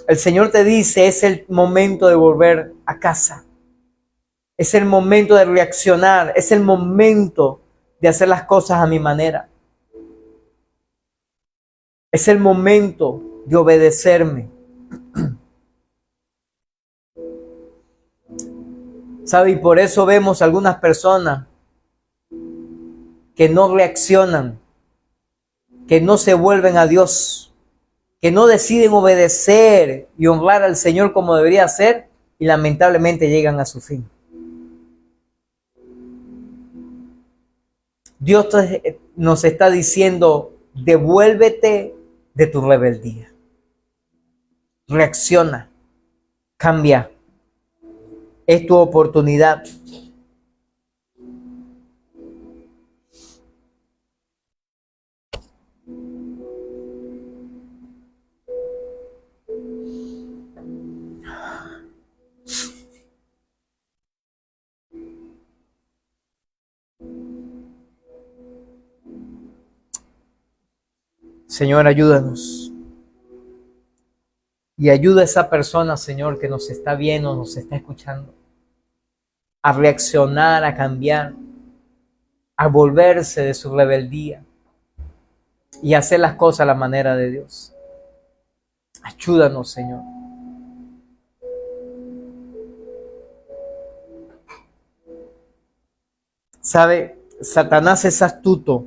El Señor te dice, es el momento de volver a casa. Es el momento de reaccionar. Es el momento de hacer las cosas a mi manera. Es el momento de obedecerme. ¿Sabe? Y por eso vemos algunas personas que no reaccionan, que no se vuelven a Dios, que no deciden obedecer y honrar al Señor como debería ser, y lamentablemente llegan a su fin. Dios nos está diciendo, devuélvete de tu rebeldía. Reacciona, cambia. Es tu oportunidad. Señor, ayúdanos. Y ayuda a esa persona, Señor, que nos está viendo, nos está escuchando, a reaccionar, a cambiar, a volverse de su rebeldía y hacer las cosas a la manera de Dios. Ayúdanos, Señor. ¿Sabe? Satanás es astuto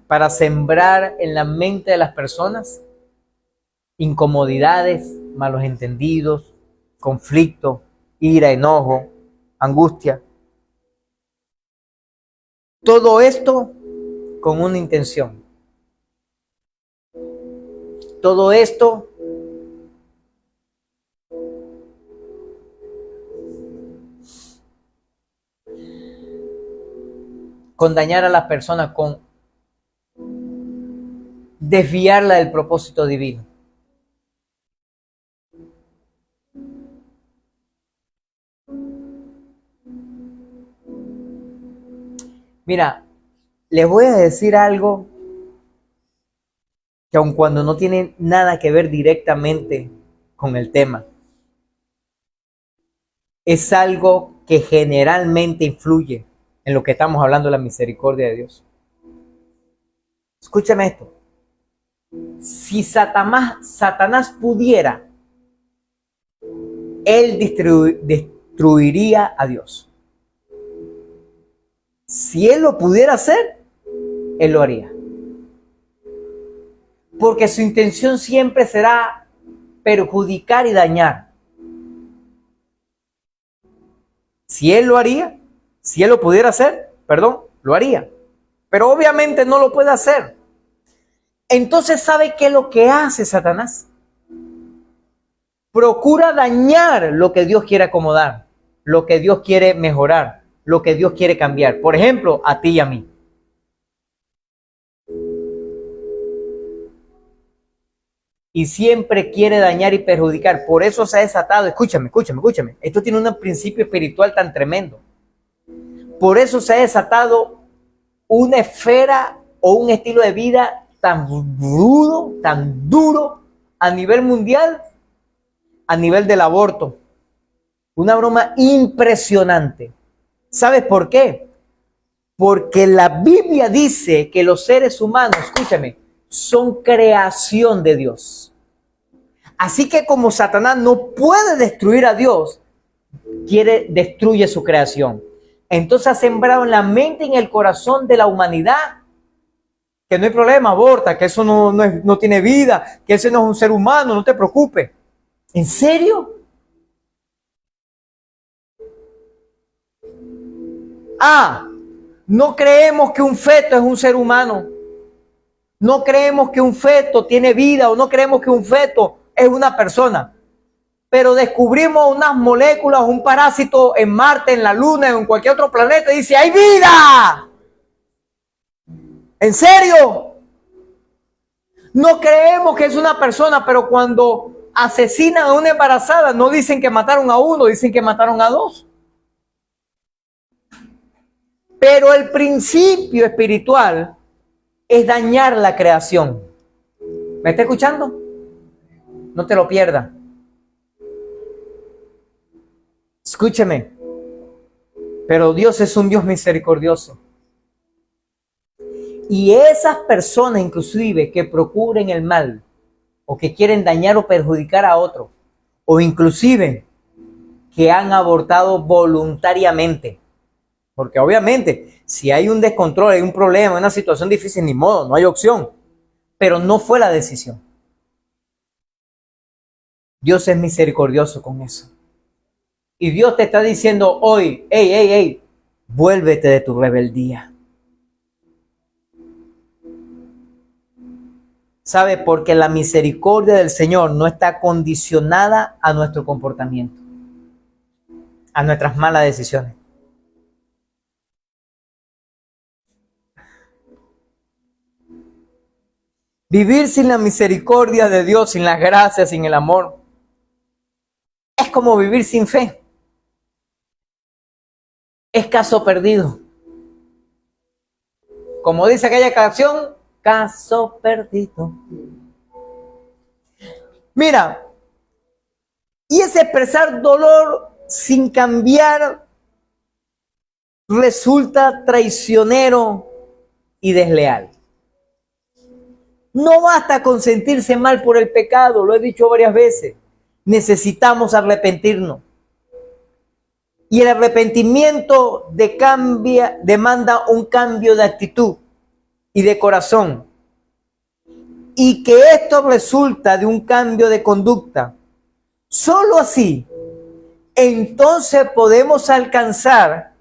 para sembrar en la mente de las personas incomodidades, malos entendidos, conflicto, ira, enojo, angustia. Todo esto con una intención. Todo esto con dañar a la persona, con desviarla del propósito divino. Mira, les voy a decir algo que aun cuando no tiene nada que ver directamente con el tema, es algo que generalmente influye en lo que estamos hablando de la misericordia de Dios. Escúchame esto. Si Satanás pudiera, él destruiría a Dios. Si él lo pudiera hacer, él lo haría. Porque su intención siempre será perjudicar y dañar. Si él lo haría, si él lo pudiera hacer, lo haría. Pero obviamente no lo puede hacer. Entonces, ¿sabe qué es lo que hace Satanás? Procura dañar lo que Dios quiere acomodar, lo que Dios quiere mejorar, lo que Dios quiere cambiar. Por ejemplo, a ti y a mí. Y siempre quiere dañar y perjudicar. Por eso se ha desatado. Escúchame. Esto tiene un principio espiritual tan tremendo. Por eso se ha desatado una esfera o un estilo de vida tan rudo, tan duro a nivel mundial, a nivel del aborto. Una broma impresionante. ¿Sabes por qué? Porque la Biblia dice que los seres humanos, escúchame, son creación de Dios. Así que como Satanás no puede destruir a Dios, destruye su creación. Entonces ha sembrado en la mente y en el corazón de la humanidad que no hay problema, aborta, que eso no tiene vida, que ese no es un ser humano, no te preocupes. ¿En serio? No creemos que un feto es un ser humano. No creemos que un feto tiene vida o no creemos que un feto es una persona. Pero descubrimos unas moléculas, un parásito en Marte, en la Luna, en cualquier otro planeta y dice, ¡hay vida! ¿En serio? No creemos que es una persona, pero cuando asesinan a una embarazada no dicen que mataron a uno, dicen que mataron a dos. Pero el principio espiritual es dañar la creación. ¿Me está escuchando? No te lo pierdas. Escúcheme. Pero Dios es un Dios misericordioso. Y esas personas inclusive que procuren el mal o que quieren dañar o perjudicar a otro, o inclusive que han abortado voluntariamente, porque obviamente si hay un descontrol, hay un problema, una situación difícil, ni modo, no hay opción, pero no fue la decisión. Dios es misericordioso con eso. Y Dios te está diciendo hoy, hey, vuélvete de tu rebeldía. ¿Sabe? Porque la misericordia del Señor no está condicionada a nuestro comportamiento, a nuestras malas decisiones. Vivir sin la misericordia de Dios, sin las gracias, sin el amor, es como vivir sin fe. Es caso perdido. Como dice aquella canción, caso perdido. Mira, y ese expresar dolor sin cambiar resulta traicionero y desleal. No basta con sentirse mal por el pecado, lo he dicho varias veces. Necesitamos arrepentirnos. Y el arrepentimiento demanda un cambio de actitud y de corazón. Y que esto resulta de un cambio de conducta. Solo así, entonces podemos alcanzar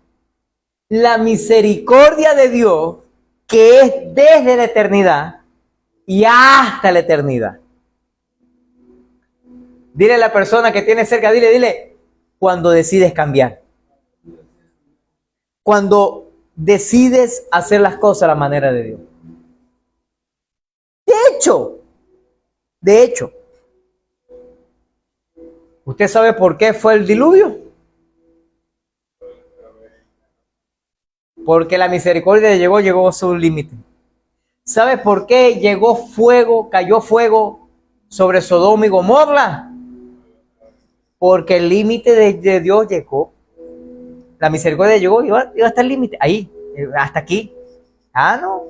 la misericordia de Dios, que es desde la eternidad y hasta la eternidad. Dile a la persona que tiene cerca, dile, cuando decides cambiar. Cuando decides hacer las cosas a la manera de Dios. De hecho, ¿usted sabe por qué fue el diluvio? Porque la misericordia llegó a su límite. ¿Sabe por qué cayó fuego sobre Sodoma y Gomorra? Porque el límite de Dios llegó. La misericordia llegó y iba hasta el límite. Ahí, hasta aquí. No.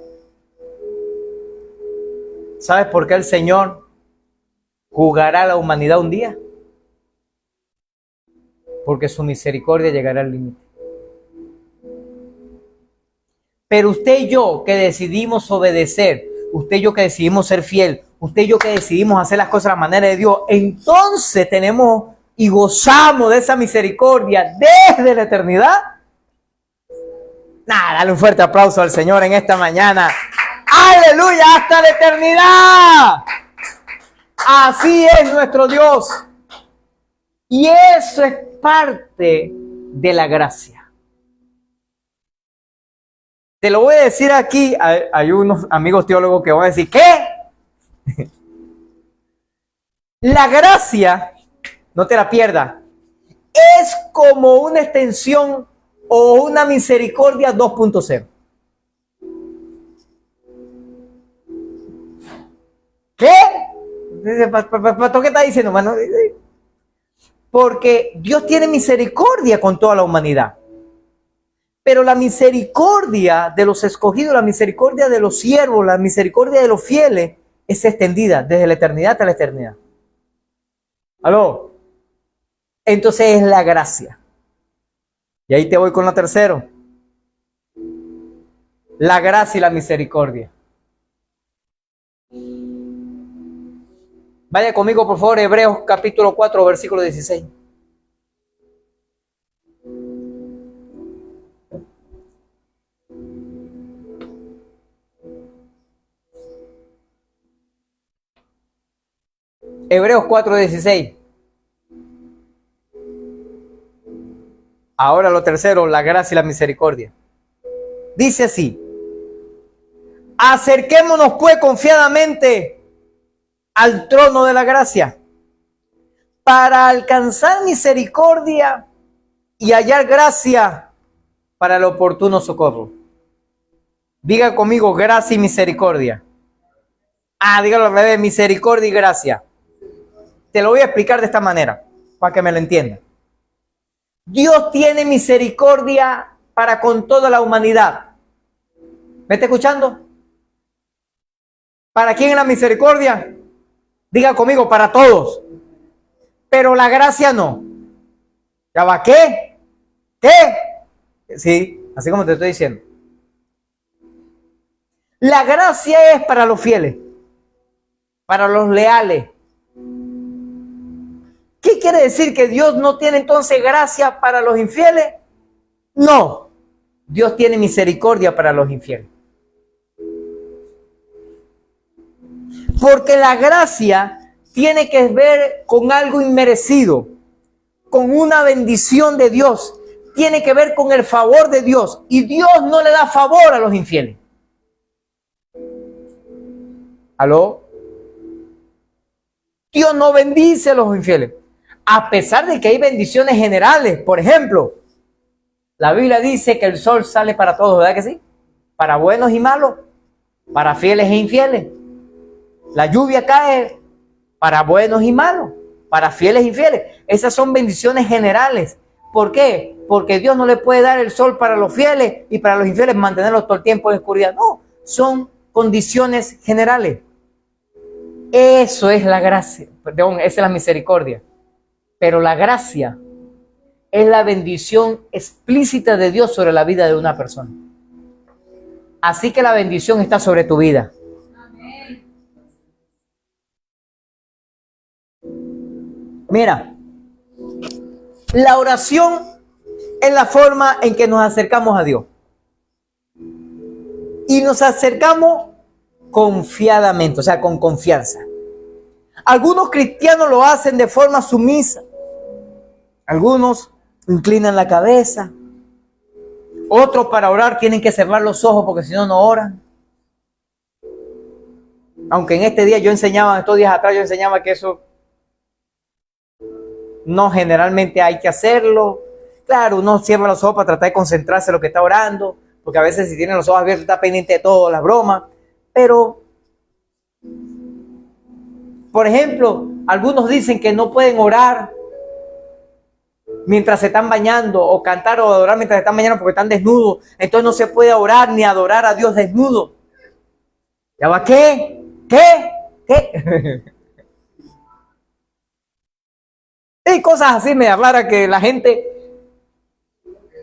¿Sabes por qué el Señor juzgará a la humanidad un día? Porque su misericordia llegará al límite. Pero usted y yo que decidimos obedecer, usted y yo que decidimos ser fiel, usted y yo que decidimos hacer las cosas a la manera de Dios, entonces tenemos y gozamos de esa misericordia desde la eternidad. Dale un fuerte aplauso al Señor en esta mañana. ¡Aleluya! ¡Hasta la eternidad! Así es nuestro Dios. Y eso es parte de la gracia. Te lo voy a decir aquí. Hay unos amigos teólogos que van a decir, ¿qué? La gracia, no te la pierdas, es como una extensión o una misericordia 2.0. ¿Pastor, qué está diciendo, hermano? Porque Dios tiene misericordia con toda la humanidad. Pero la misericordia de los escogidos, la misericordia de los siervos, la misericordia de los fieles es extendida desde la eternidad hasta la eternidad. ¿Aló? Entonces es la gracia. Y ahí te voy con lo tercero. La gracia y la misericordia. Vaya conmigo, por favor, Hebreos capítulo 4, versículo 16. Hebreos 4, 16. Ahora lo tercero, la gracia y la misericordia. Dice así: acerquémonos pues confiadamente al trono de la gracia para alcanzar misericordia y hallar gracia para el oportuno socorro. Diga conmigo, gracia y misericordia. Dígalo al revés, misericordia y gracia. Te lo voy a explicar de esta manera, para que me lo entiendan. Dios tiene misericordia para con toda la humanidad. ¿Me está escuchando? ¿Para quién es la misericordia? Diga conmigo, para todos. Pero la gracia no. ¿Ya va qué? ¿Qué? Sí, así como te estoy diciendo. La gracia es para los fieles, para los leales. ¿Qué quiere decir? ¿Que Dios no tiene entonces gracia para los infieles? No, Dios tiene misericordia para los infieles. Porque la gracia tiene que ver con algo inmerecido, con una bendición de Dios, tiene que ver con el favor de Dios, y Dios no le da favor a los infieles. ¿Aló? Dios no bendice a los infieles, a pesar de que hay bendiciones generales. Por ejemplo, la Biblia dice que el sol sale para todos, ¿verdad que sí? Para buenos y malos, para fieles e infieles. La lluvia cae para buenos y malos, para fieles e infieles. Esas son bendiciones generales. ¿Por qué? Porque Dios no le puede dar el sol para los fieles y para los infieles mantenerlos todo el tiempo en oscuridad. No, son condiciones generales. Eso es la gracia, perdón, esa es la misericordia. Pero la gracia es la bendición explícita de Dios sobre la vida de una persona. Así que la bendición está sobre tu vida. Mira, la oración es la forma en que nos acercamos a Dios. Y nos acercamos confiadamente, o sea, con confianza. Algunos cristianos lo hacen de forma sumisa. Algunos inclinan la cabeza. Otros para orar tienen que cerrar los ojos porque si no, no oran. Aunque en este día estos días atrás yo enseñaba que eso no generalmente hay que hacerlo. Claro, uno cierra los ojos para tratar de concentrarse en lo que está orando, porque a veces si tiene los ojos abiertos está pendiente de todo, las bromas. Pero, por ejemplo, algunos dicen que no pueden orar mientras se están bañando, o cantar o adorar mientras se están bañando porque están desnudos. Entonces no se puede orar ni adorar a Dios desnudo. ¿Ya va qué? ¿Qué? Hay cosas así media raras que la gente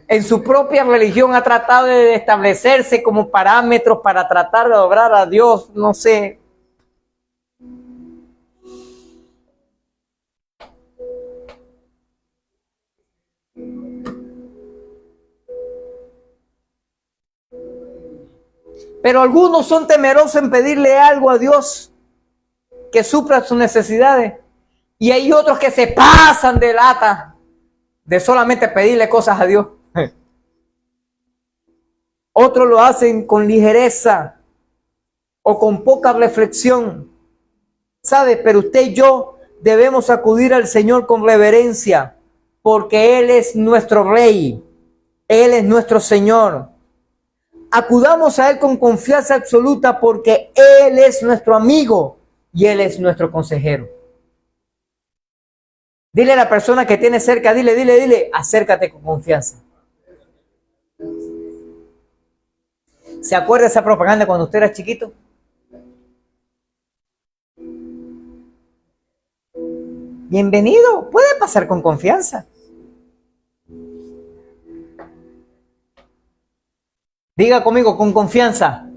en su propia religión ha tratado de establecerse como parámetros para tratar de adorar a Dios, no sé. Pero algunos son temerosos en pedirle algo a Dios que supla sus necesidades. Y hay otros que se pasan de lata de solamente pedirle cosas a Dios. Otros lo hacen con ligereza o con poca reflexión. ¿Sabe? Pero usted y yo debemos acudir al Señor con reverencia, porque Él es nuestro Rey. Él es nuestro Señor. Acudamos a Él con confianza absoluta porque Él es nuestro amigo y Él es nuestro consejero. Dile a la persona que tiene cerca, dile, acércate con confianza. ¿Se acuerda de esa propaganda cuando usted era chiquito? Bienvenido, puede pasar con confianza. Diga conmigo, con confianza.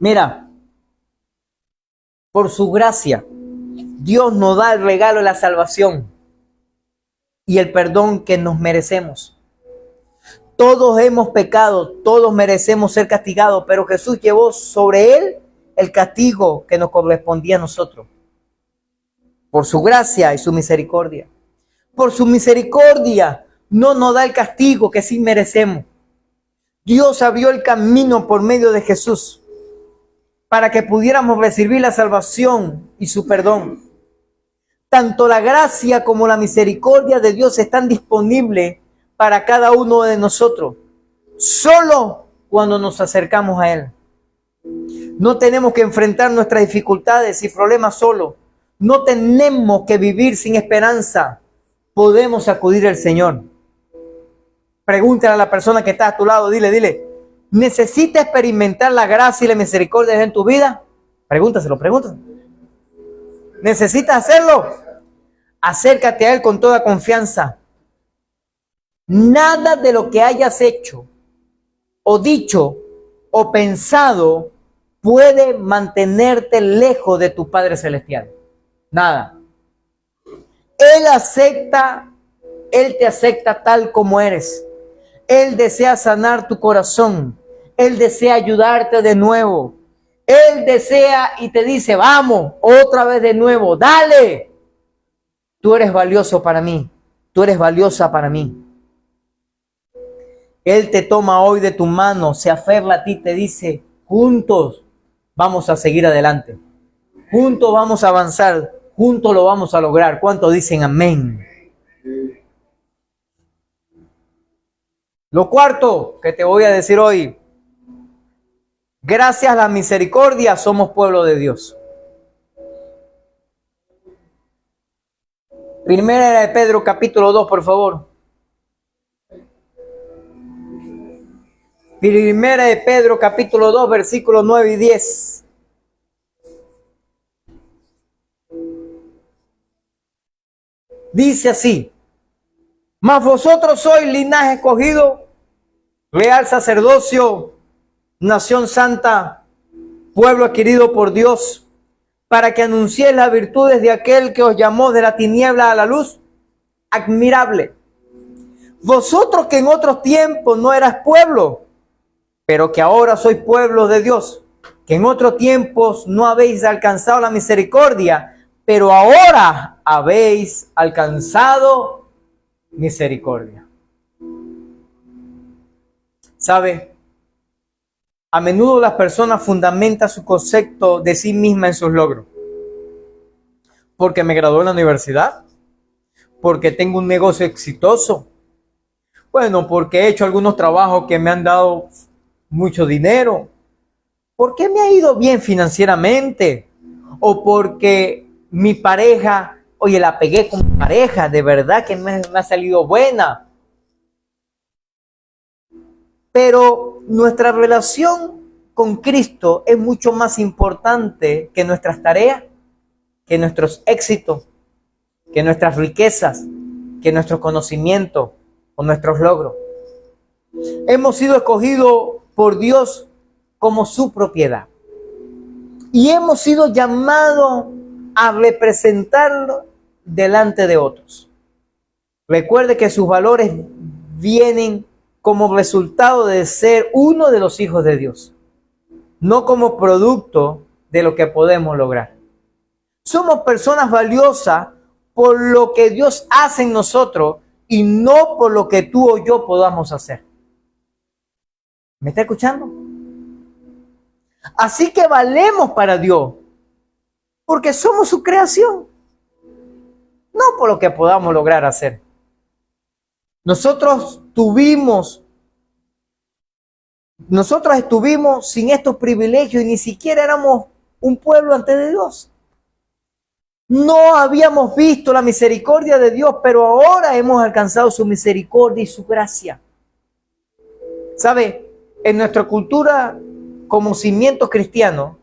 Mira, por su gracia, Dios nos da el regalo de la salvación y el perdón que nos merecemos. Todos hemos pecado, todos merecemos ser castigados, pero Jesús llevó sobre Él el castigo que nos correspondía a nosotros. Por su gracia y su misericordia. Por su misericordia no nos da el castigo que sí merecemos. Dios abrió el camino por medio de Jesús para que pudiéramos recibir la salvación y su perdón. Tanto la gracia como la misericordia de Dios están disponibles para cada uno de nosotros, solo cuando nos acercamos a Él. No tenemos que enfrentar nuestras dificultades y problemas solo. No tenemos que vivir sin esperanza. Podemos acudir al Señor. Pregúntale a la persona que está a tu lado, dile, ¿necesitas experimentar la gracia y la misericordia en tu vida? Pregúntaselo. ¿Necesitas hacerlo? Acércate a Él con toda confianza. Nada de lo que hayas hecho, o dicho, o pensado, puede mantenerte lejos de tu Padre Celestial. Nada. Él te acepta tal como eres. Él desea sanar tu corazón. Él desea ayudarte de nuevo. Él desea y te dice, vamos, otra vez de nuevo, dale. Tú eres valioso para mí. Tú eres valiosa para mí. Él te toma hoy de tu mano, se aferra a ti, te dice, juntos vamos a seguir adelante. Juntos vamos a avanzar. Juntos lo vamos a lograr. ¿Cuántos dicen amén? Lo cuarto que te voy a decir hoy, gracias a la misericordia somos pueblo de Dios. Primera de Pedro capítulo 2, por favor. Primera de Pedro capítulo 2, versículos 9 y 10. Dice así, mas vosotros sois linaje escogido, real sacerdocio, nación santa, pueblo adquirido por Dios, para que anunciéis las virtudes de aquel que os llamó de la tiniebla a la luz admirable. Vosotros que en otros tiempos no eras pueblo, pero que ahora sois pueblo de Dios, que en otros tiempos no habéis alcanzado la misericordia, pero ahora habéis alcanzado misericordia. ¿Sabe? A menudo las personas fundamentan su concepto de sí misma en sus logros. Porque me gradué en la universidad, porque tengo un negocio exitoso, bueno, porque he hecho algunos trabajos que me han dado mucho dinero, porque me ha ido bien financieramente, o porque mi pareja, oye, la pegué con mi pareja, de verdad que me ha salido buena. Pero nuestra relación con Cristo es mucho más importante que nuestras tareas, que nuestros éxitos, que nuestras riquezas, que nuestro conocimiento o nuestros logros. Hemos sido escogidos por Dios como su propiedad y hemos sido llamados a representarlo delante de otros. Recuerde que sus valores vienen como resultado de ser uno de los hijos de Dios, no como producto de lo que podemos lograr. Somos personas valiosas por lo que Dios hace en nosotros y no por lo que tú o yo podamos hacer. ¿Me está escuchando? Así que valemos para Dios, porque somos su creación, no por lo que podamos lograr hacer. Nosotros tuvimos Nosotros estuvimos sin estos privilegios y ni siquiera éramos un pueblo ante Dios. No habíamos visto la misericordia de Dios, pero ahora hemos alcanzado su misericordia y su gracia. ¿Sabe? En nuestra cultura, como cimientos cristianos,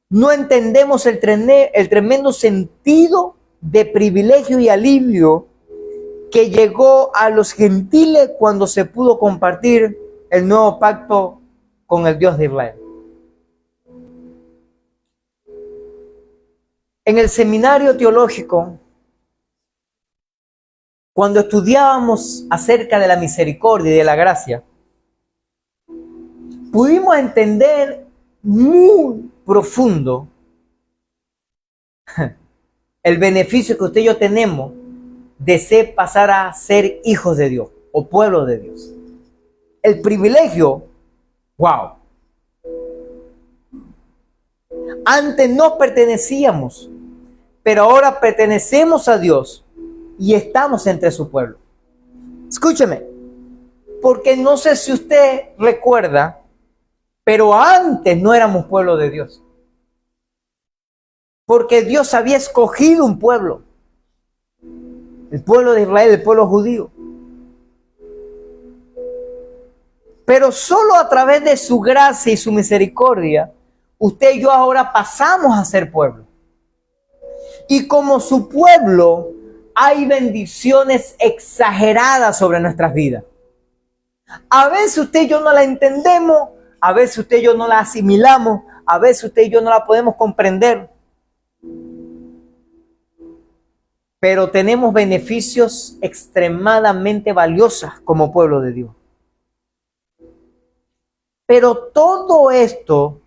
no entendemos el tremendo sentido de privilegio y alivio que llegó a los gentiles cuando se pudo compartir el nuevo pacto con el Dios de Israel. En el seminario teológico, cuando estudiábamos acerca de la misericordia y de la gracia, pudimos entender muy profundo el beneficio que usted y yo tenemos de pasar a ser hijos de Dios o pueblo de Dios. El privilegio, wow. Antes no pertenecíamos, pero ahora pertenecemos a Dios y estamos entre su pueblo. Escúcheme, porque no sé si usted recuerda, pero antes no éramos pueblo de Dios. Porque Dios había escogido un pueblo, el pueblo de Israel, el pueblo judío. Pero solo a través de su gracia y su misericordia, usted y yo ahora pasamos a ser pueblo. Y como su pueblo, hay bendiciones exageradas sobre nuestras vidas. A veces usted y yo no la entendemos, a veces usted y yo no la asimilamos, a veces usted y yo no la podemos comprender. Pero tenemos beneficios extremadamente valiosos como pueblo de Dios. Pero todo esto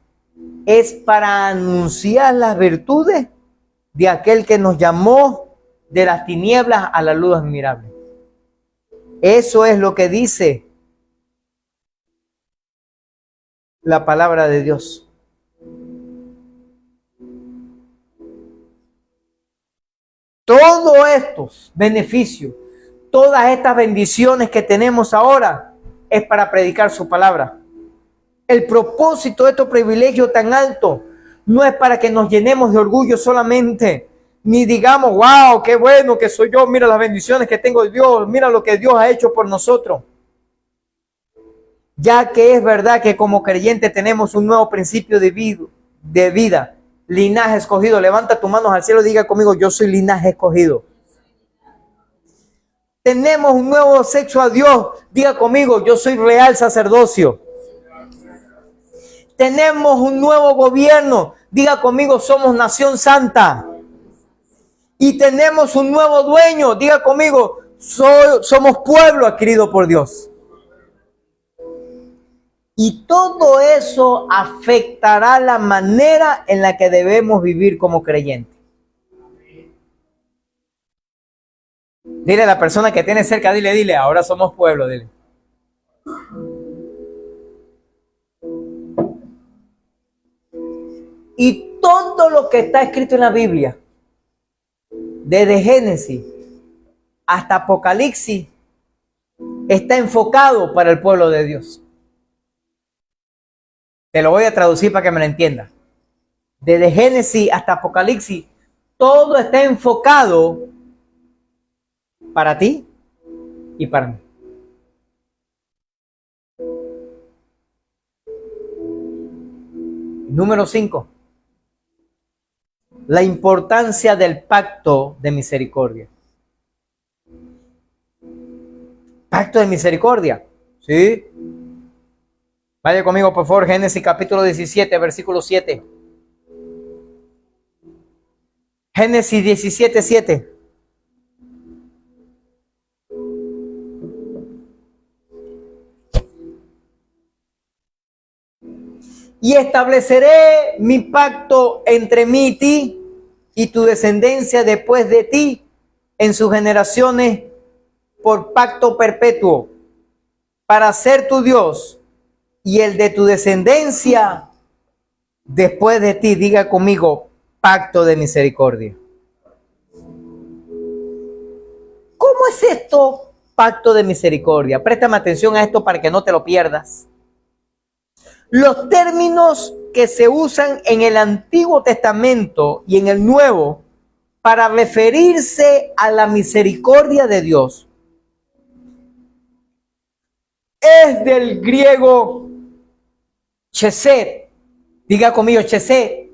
es para anunciar las virtudes de aquel que nos llamó de las tinieblas a la luz admirable. Eso es lo que dice la palabra de Dios. Todos estos beneficios, todas estas bendiciones que tenemos ahora, es para predicar su palabra. El propósito de estos privilegios tan altos no es para que nos llenemos de orgullo solamente, ni digamos, wow, qué bueno que soy yo, mira las bendiciones que tengo de Dios, mira lo que Dios ha hecho por nosotros. Ya que es verdad que como creyentes tenemos un nuevo principio de vida, linaje escogido. Levanta tus manos al cielo y diga conmigo, yo soy linaje escogido. Tenemos un nuevo sexo a Dios, diga conmigo, yo soy real sacerdocio. Tenemos un nuevo gobierno, diga conmigo, somos nación santa. Y tenemos un nuevo dueño, diga conmigo, somos pueblo adquirido por Dios. Y todo eso afectará la manera en la que debemos vivir como creyentes. Dile a la persona que tiene cerca, dile, ahora somos pueblo, dile. Y todo lo que está escrito en la Biblia, desde Génesis hasta Apocalipsis, está enfocado para el pueblo de Dios. Te lo voy a traducir para que me lo entiendas. Desde Génesis hasta Apocalipsis, todo está enfocado para ti y para mí. Número 5. La importancia del pacto de misericordia. Pacto de misericordia. ¿Sí? Vaya conmigo, por favor, Génesis capítulo 17, versículo 7. Génesis 17, 7. Y estableceré mi pacto entre mí y ti y tu descendencia después de ti en sus generaciones por pacto perpetuo para ser tu Dios y el de tu descendencia después de ti. Diga conmigo, pacto de misericordia. ¿Cómo es esto, pacto de misericordia? Préstame atención a esto para que no te lo pierdas. Los términos que se usan en el Antiguo Testamento y en el Nuevo para referirse a la misericordia de Dios es del griego chesed, diga conmigo chesed,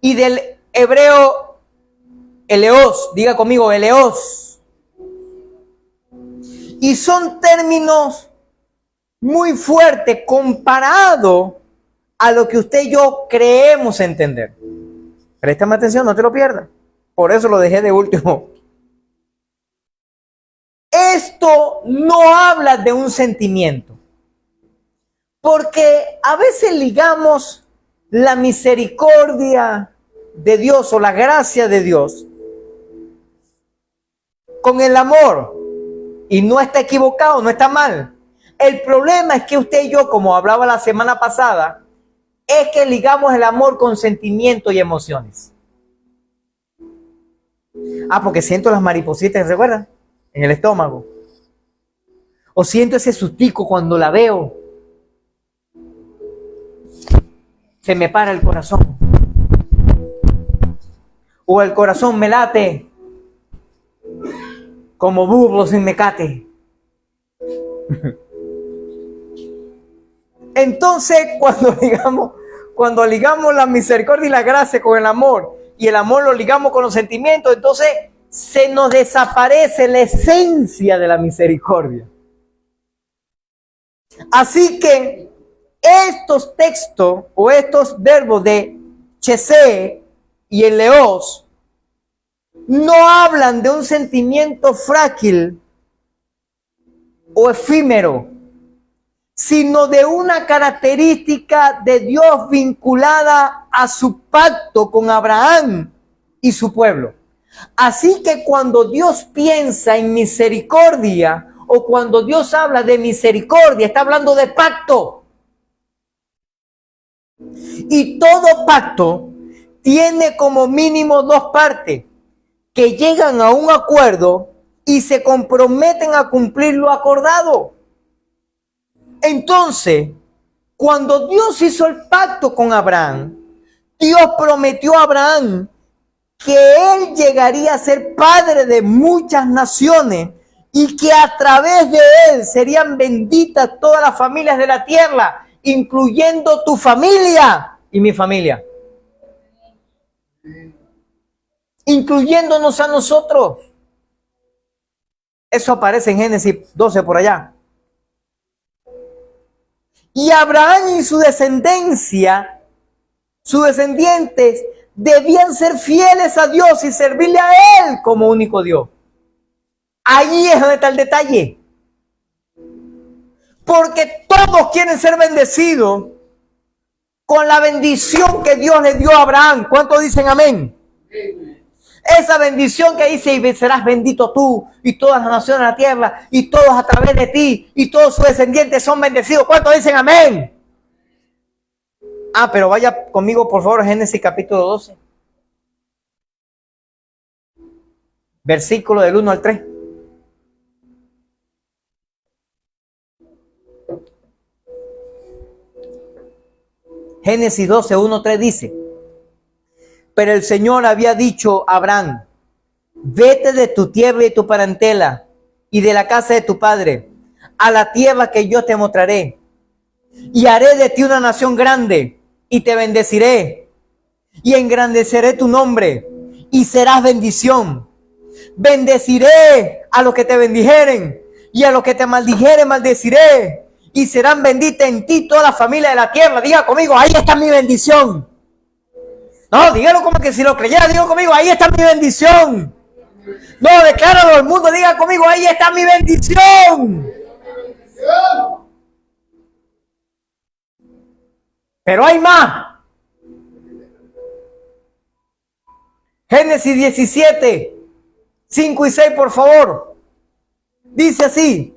y del hebreo eleos, diga conmigo eleos. Y son términos muy fuertes comparado a lo que usted y yo creemos entender. Préstame atención, no te lo pierdas. Por eso lo dejé de último. Esto no habla de un sentimiento, porque a veces ligamos la misericordia de Dios o la gracia de Dios con el amor, y no está equivocado, no está mal. El problema es que usted y yo, como hablaba la semana pasada, es que ligamos el amor con sentimientos y emociones. Porque siento las maripositas, ¿recuerdan? En el estómago. O siento ese sustico cuando la veo. Se me para el corazón. O el corazón me late como burro sin mecate. Entonces, cuando ligamos la misericordia y la gracia con el amor, y el amor lo ligamos con los sentimientos, entonces se nos desaparece la esencia de la misericordia. Así que estos textos o estos verbos de chesed y eleos no hablan de un sentimiento frágil o efímero, sino de una característica de Dios vinculada a su pacto con Abraham y su pueblo. Así que cuando Dios piensa en misericordia o cuando Dios habla de misericordia, está hablando de pacto. Y todo pacto tiene como mínimo dos partes que llegan a un acuerdo y se comprometen a cumplir lo acordado. Entonces, cuando Dios hizo el pacto con Abraham, Dios prometió a Abraham que él llegaría a ser padre de muchas naciones y que a través de él serían benditas todas las familias de la tierra, incluyendo tu familia y mi familia, incluyéndonos a nosotros. Eso aparece en Génesis 12 por allá. Y Abraham y su descendencia, sus descendientes, debían ser fieles a Dios y servirle a Él como único Dios. Ahí es donde está el detalle. Porque todos quieren ser bendecidos con la bendición que Dios le dio a Abraham. ¿Cuántos dicen amén? Esa bendición que dice, y serás bendito tú y todas las naciones de la tierra y todos a través de ti y todos sus descendientes son bendecidos. ¿Cuántos dicen amén? Pero vaya conmigo por favor a Génesis capítulo 12. Versículo del 1 al 3. Génesis 12, 1, 3 dice: pero el Señor había dicho a Abraham: vete de tu tierra y tu parentela y de la casa de tu padre a la tierra que yo te mostraré, y haré de ti una nación grande y te bendeciré y engrandeceré tu nombre y serás bendición. Bendeciré a los que te bendijeren y a los que te maldijeren maldeciré, y serán benditas en ti toda la familia de la tierra. Diga conmigo, ahí está mi bendición. No, dígalo como que si lo creyera, diga conmigo, ahí está mi bendición. No, decláralo al mundo, diga conmigo, ahí está mi bendición. Pero hay más. Génesis 17, 5 y 6, por favor. Dice así: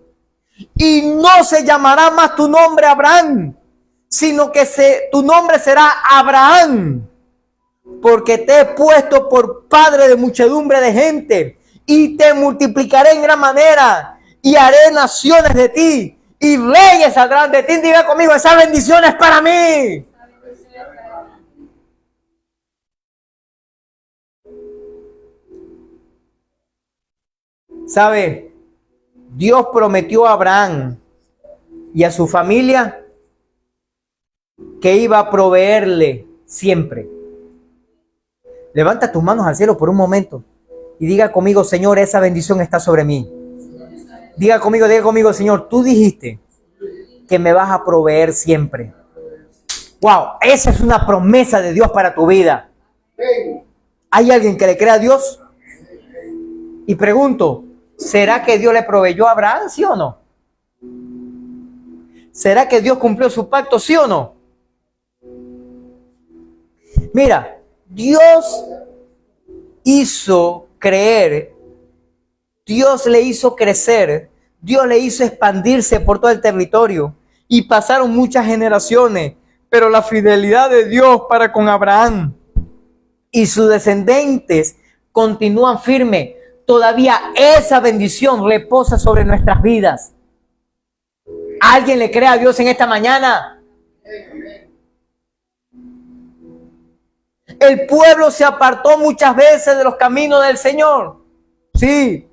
y no se llamará más tu nombre Abraham, sino que tu nombre será Abraham, porque te he puesto por padre de muchedumbre de gente, y te multiplicaré en gran manera, y haré naciones de ti, y reyes saldrán de ti. Diga conmigo, esa bendición es para mí. ¿Sabe? Dios prometió a Abraham y a su familia que iba a proveerle siempre. Levanta tus manos al cielo por un momento y diga conmigo, Señor, esa bendición está sobre mí. Diga conmigo, Señor, tú dijiste que me vas a proveer siempre. Wow, esa es una promesa de Dios para tu vida. ¿Hay alguien que le crea a Dios? Y pregunto, ¿será que Dios le proveyó a Abraham, sí o no? ¿Será que Dios cumplió su pacto, sí o no? Mira, Dios hizo creer, Dios le hizo crecer, Dios le hizo expandirse por todo el territorio y pasaron muchas generaciones, pero la fidelidad de Dios para con Abraham y sus descendientes continúan firme. Todavía esa bendición reposa sobre nuestras vidas. ¿Alguien le cree a Dios en esta mañana? El pueblo se apartó muchas veces de los caminos del Señor. Sí,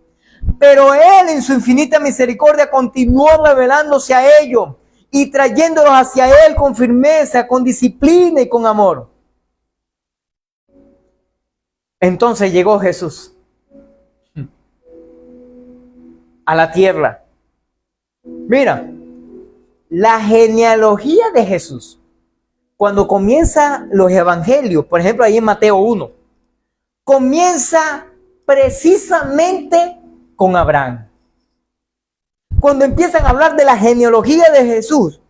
pero Él en su infinita misericordia continuó revelándose a ellos y trayéndolos hacia Él con firmeza, con disciplina y con amor. Entonces llegó Jesús a la tierra. Mira, la genealogía de Jesús, cuando comienza los evangelios, por ejemplo ahí en Mateo 1, comienza precisamente con Abraham. Cuando empiezan a hablar de la genealogía de Jesús,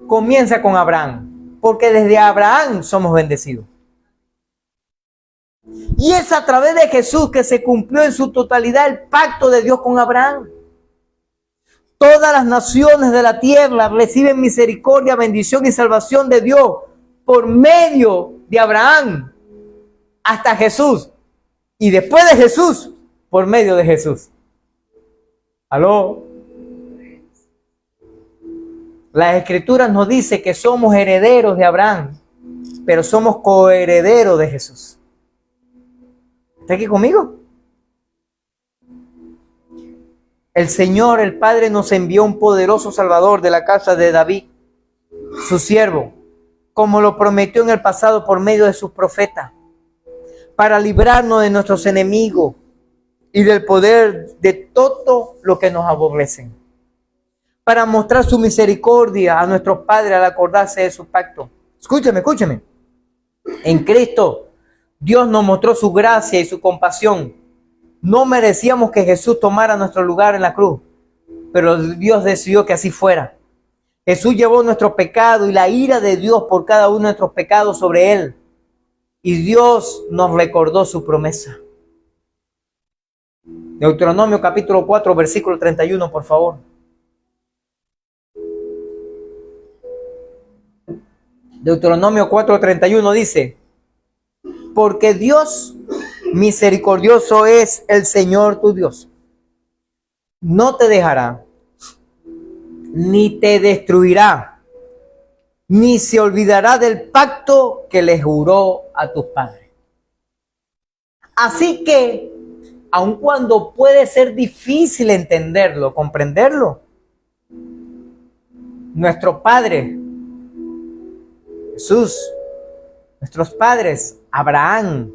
comienza con Abraham, porque desde Abraham somos bendecidos. Y es a través de Jesús que se cumplió en su totalidad el pacto de Dios con Abraham. Todas las naciones de la tierra reciben misericordia, bendición y salvación de Dios por medio de Abraham hasta Jesús. Y después de Jesús, por medio de Jesús. ¿Aló? Las Escrituras nos dicen que somos herederos de Abraham, pero somos coherederos de Jesús. ¿Está aquí conmigo? El Señor, el Padre, nos envió un poderoso Salvador de la casa de David, su siervo, como lo prometió en el pasado por medio de sus profetas, para librarnos de nuestros enemigos y del poder de todo lo que nos aborrecen, para mostrar su misericordia a nuestros padres al acordarse de su pacto. Escúcheme. En Cristo, Dios nos mostró su gracia y su compasión. No merecíamos que Jesús tomara nuestro lugar en la cruz, pero Dios decidió que así fuera. Jesús llevó nuestro pecado y la ira de Dios por cada uno de nuestros pecados sobre Él. Y Dios nos recordó su promesa. Deuteronomio capítulo 4, versículo 31, por favor. Deuteronomio 4:31 dice: porque Dios misericordioso es el Señor tu Dios. No te dejará, ni te destruirá, ni se olvidará del pacto que le juró a tus padres. Así que, aun cuando puede ser difícil entenderlo, comprenderlo, nuestro Padre, Jesús, nuestros padres, Abraham,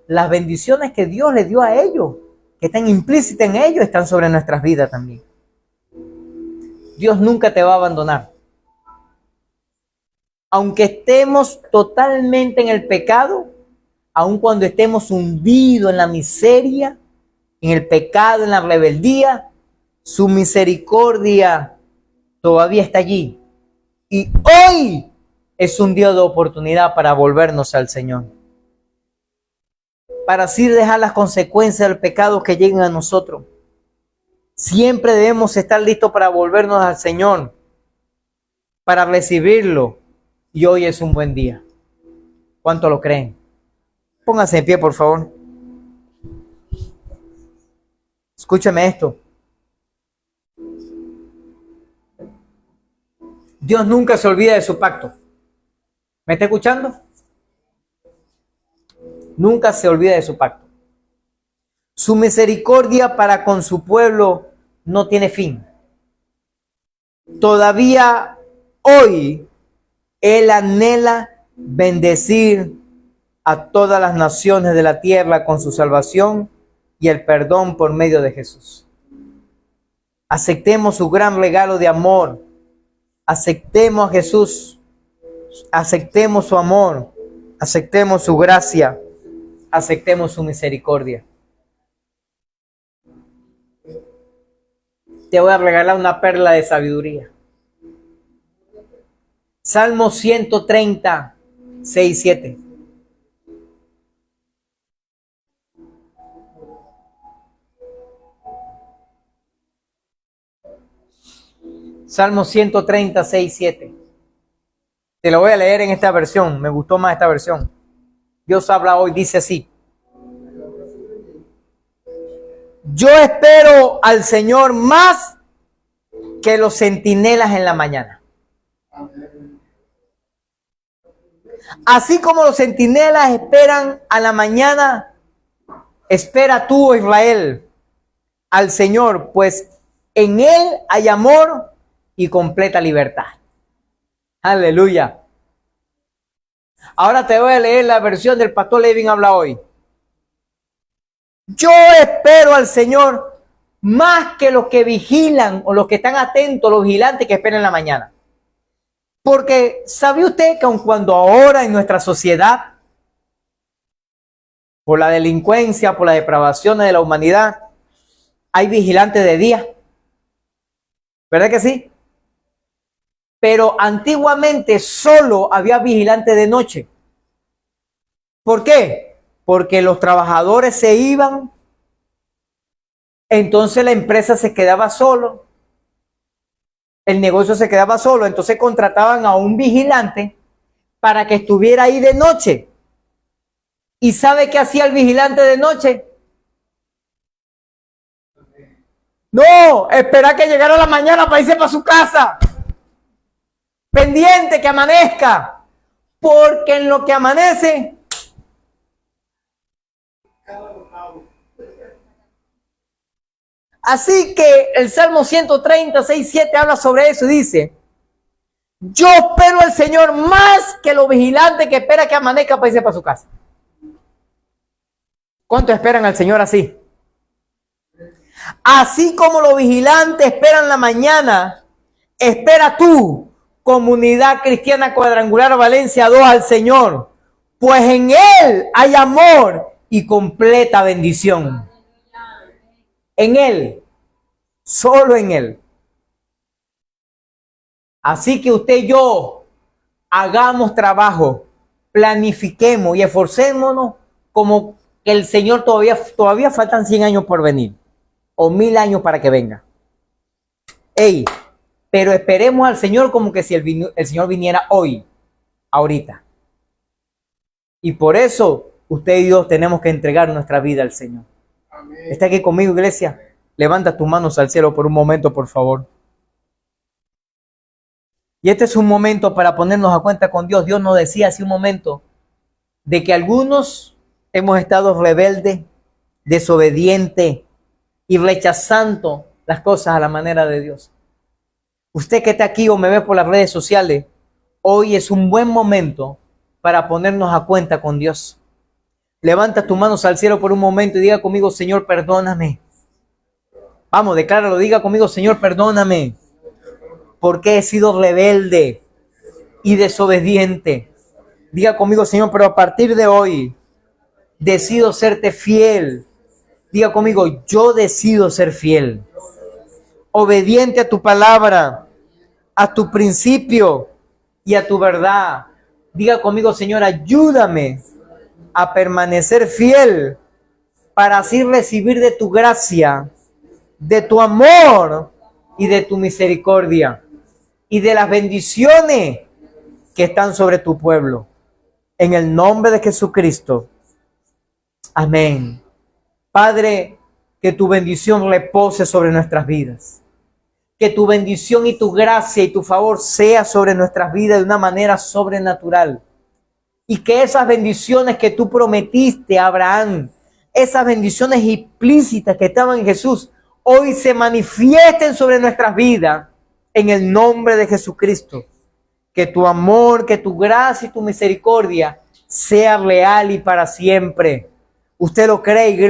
las bendiciones que Dios le dio a ellos, que están implícitas en ellos, están sobre nuestras vidas también. Dios nunca te va a abandonar. Aunque estemos totalmente en el pecado, aun cuando estemos hundidos en la miseria, en el pecado, en la rebeldía, su misericordia todavía está allí. Y hoy es un día de oportunidad para volvernos al Señor, para así dejar las consecuencias del pecado que lleguen a nosotros. Siempre debemos estar listos para volvernos al Señor, para recibirlo. Y hoy es un buen día. ¿Cuánto lo creen? Pónganse de pie, por favor. Escúchame esto. Dios nunca se olvida de su pacto. ¿Me está escuchando? Nunca se olvida de su pacto. Su misericordia para con su pueblo no tiene fin. Todavía hoy Él anhela bendecir a todas las naciones de la tierra con su salvación y el perdón por medio de Jesús. Aceptemos su gran regalo de amor. Aceptemos a Jesús. Aceptemos su amor. Aceptemos su gracia. Aceptemos su misericordia. Te voy a regalar una perla de sabiduría. Salmo 130, 6, 7. Salmo 130, 6, 7. Te lo voy a leer en esta versión. Me gustó más esta versión. Dios habla hoy, dice así. Yo espero al Señor más que los centinelas en la mañana. Así como los centinelas esperan a la mañana, espera tú, Israel, al Señor, pues en Él hay amor y completa libertad. Aleluya. Ahora te voy a leer la versión del pastor Levin habla hoy. Yo espero al Señor más que los que vigilan o los que están atentos, los vigilantes que esperan en la mañana. Porque ¿sabe usted que aun cuando ahora en nuestra sociedad, por la delincuencia, por la depravación de la humanidad, hay vigilantes de día? ¿Verdad que sí? Pero antiguamente solo había vigilantes de noche. ¿Por qué? Porque los trabajadores se iban, entonces la empresa se quedaba solo, el negocio se quedaba solo, entonces contrataban a un vigilante para que estuviera ahí de noche. ¿Y sabe qué hacía el vigilante de noche? No, esperar que llegara la mañana para irse para su casa. Pendiente que amanezca, porque en lo que amanece, así que el Salmo 136, 7 habla sobre eso y dice, yo espero al Señor más que los vigilantes que espera que amanezca para irse para su casa. ¿Cuánto esperan al Señor así? Así como los vigilantes esperan la mañana, espera tú, Comunidad Cristiana Cuadrangular Valencia 2, al Señor, pues en Él hay amor y completa bendición. En Él, solo en Él. Así que usted y yo hagamos trabajo, planifiquemos y esforcémonos como que el Señor todavía faltan 100 años por venir o 1000 años para que venga. Ey, pero esperemos al Señor como que si el Señor viniera hoy, ahorita. Y por eso usted y yo tenemos que entregar nuestra vida al Señor. Amén. ¿Está aquí conmigo, iglesia? Levanta tus manos al cielo por un momento, por favor. Y este es un momento para ponernos a cuenta con Dios. Dios nos decía hace un momento de que algunos hemos estado rebeldes, desobedientes y rechazando las cosas a la manera de Dios. Usted que está aquí o me ve por las redes sociales, hoy es un buen momento para ponernos a cuenta con Dios. Levanta tus manos al cielo por un momento y diga conmigo, Señor, perdóname. Vamos, decláralo, diga conmigo, Señor, perdóname. Porque he sido rebelde y desobediente. Diga conmigo, Señor, pero a partir de hoy decido serte fiel. Diga conmigo, yo decido ser fiel. Obediente a tu palabra, a tu principio y a tu verdad. Diga conmigo, Señor, ayúdame a permanecer fiel para así recibir de tu gracia, de tu amor y de tu misericordia y de las bendiciones que están sobre tu pueblo. En el nombre de Jesucristo. Amén. Padre, que tu bendición repose sobre nuestras vidas. que tu bendición y tu gracia y tu favor sea sobre nuestras vidas de una manera sobrenatural. Y que esas bendiciones que tú prometiste a Abraham, esas bendiciones implícitas que estaban en Jesús, hoy se manifiesten sobre nuestras vidas en el nombre de Jesucristo. Que tu amor, que tu gracia y tu misericordia sea real y para siempre. ¿Usted lo cree, iglesia?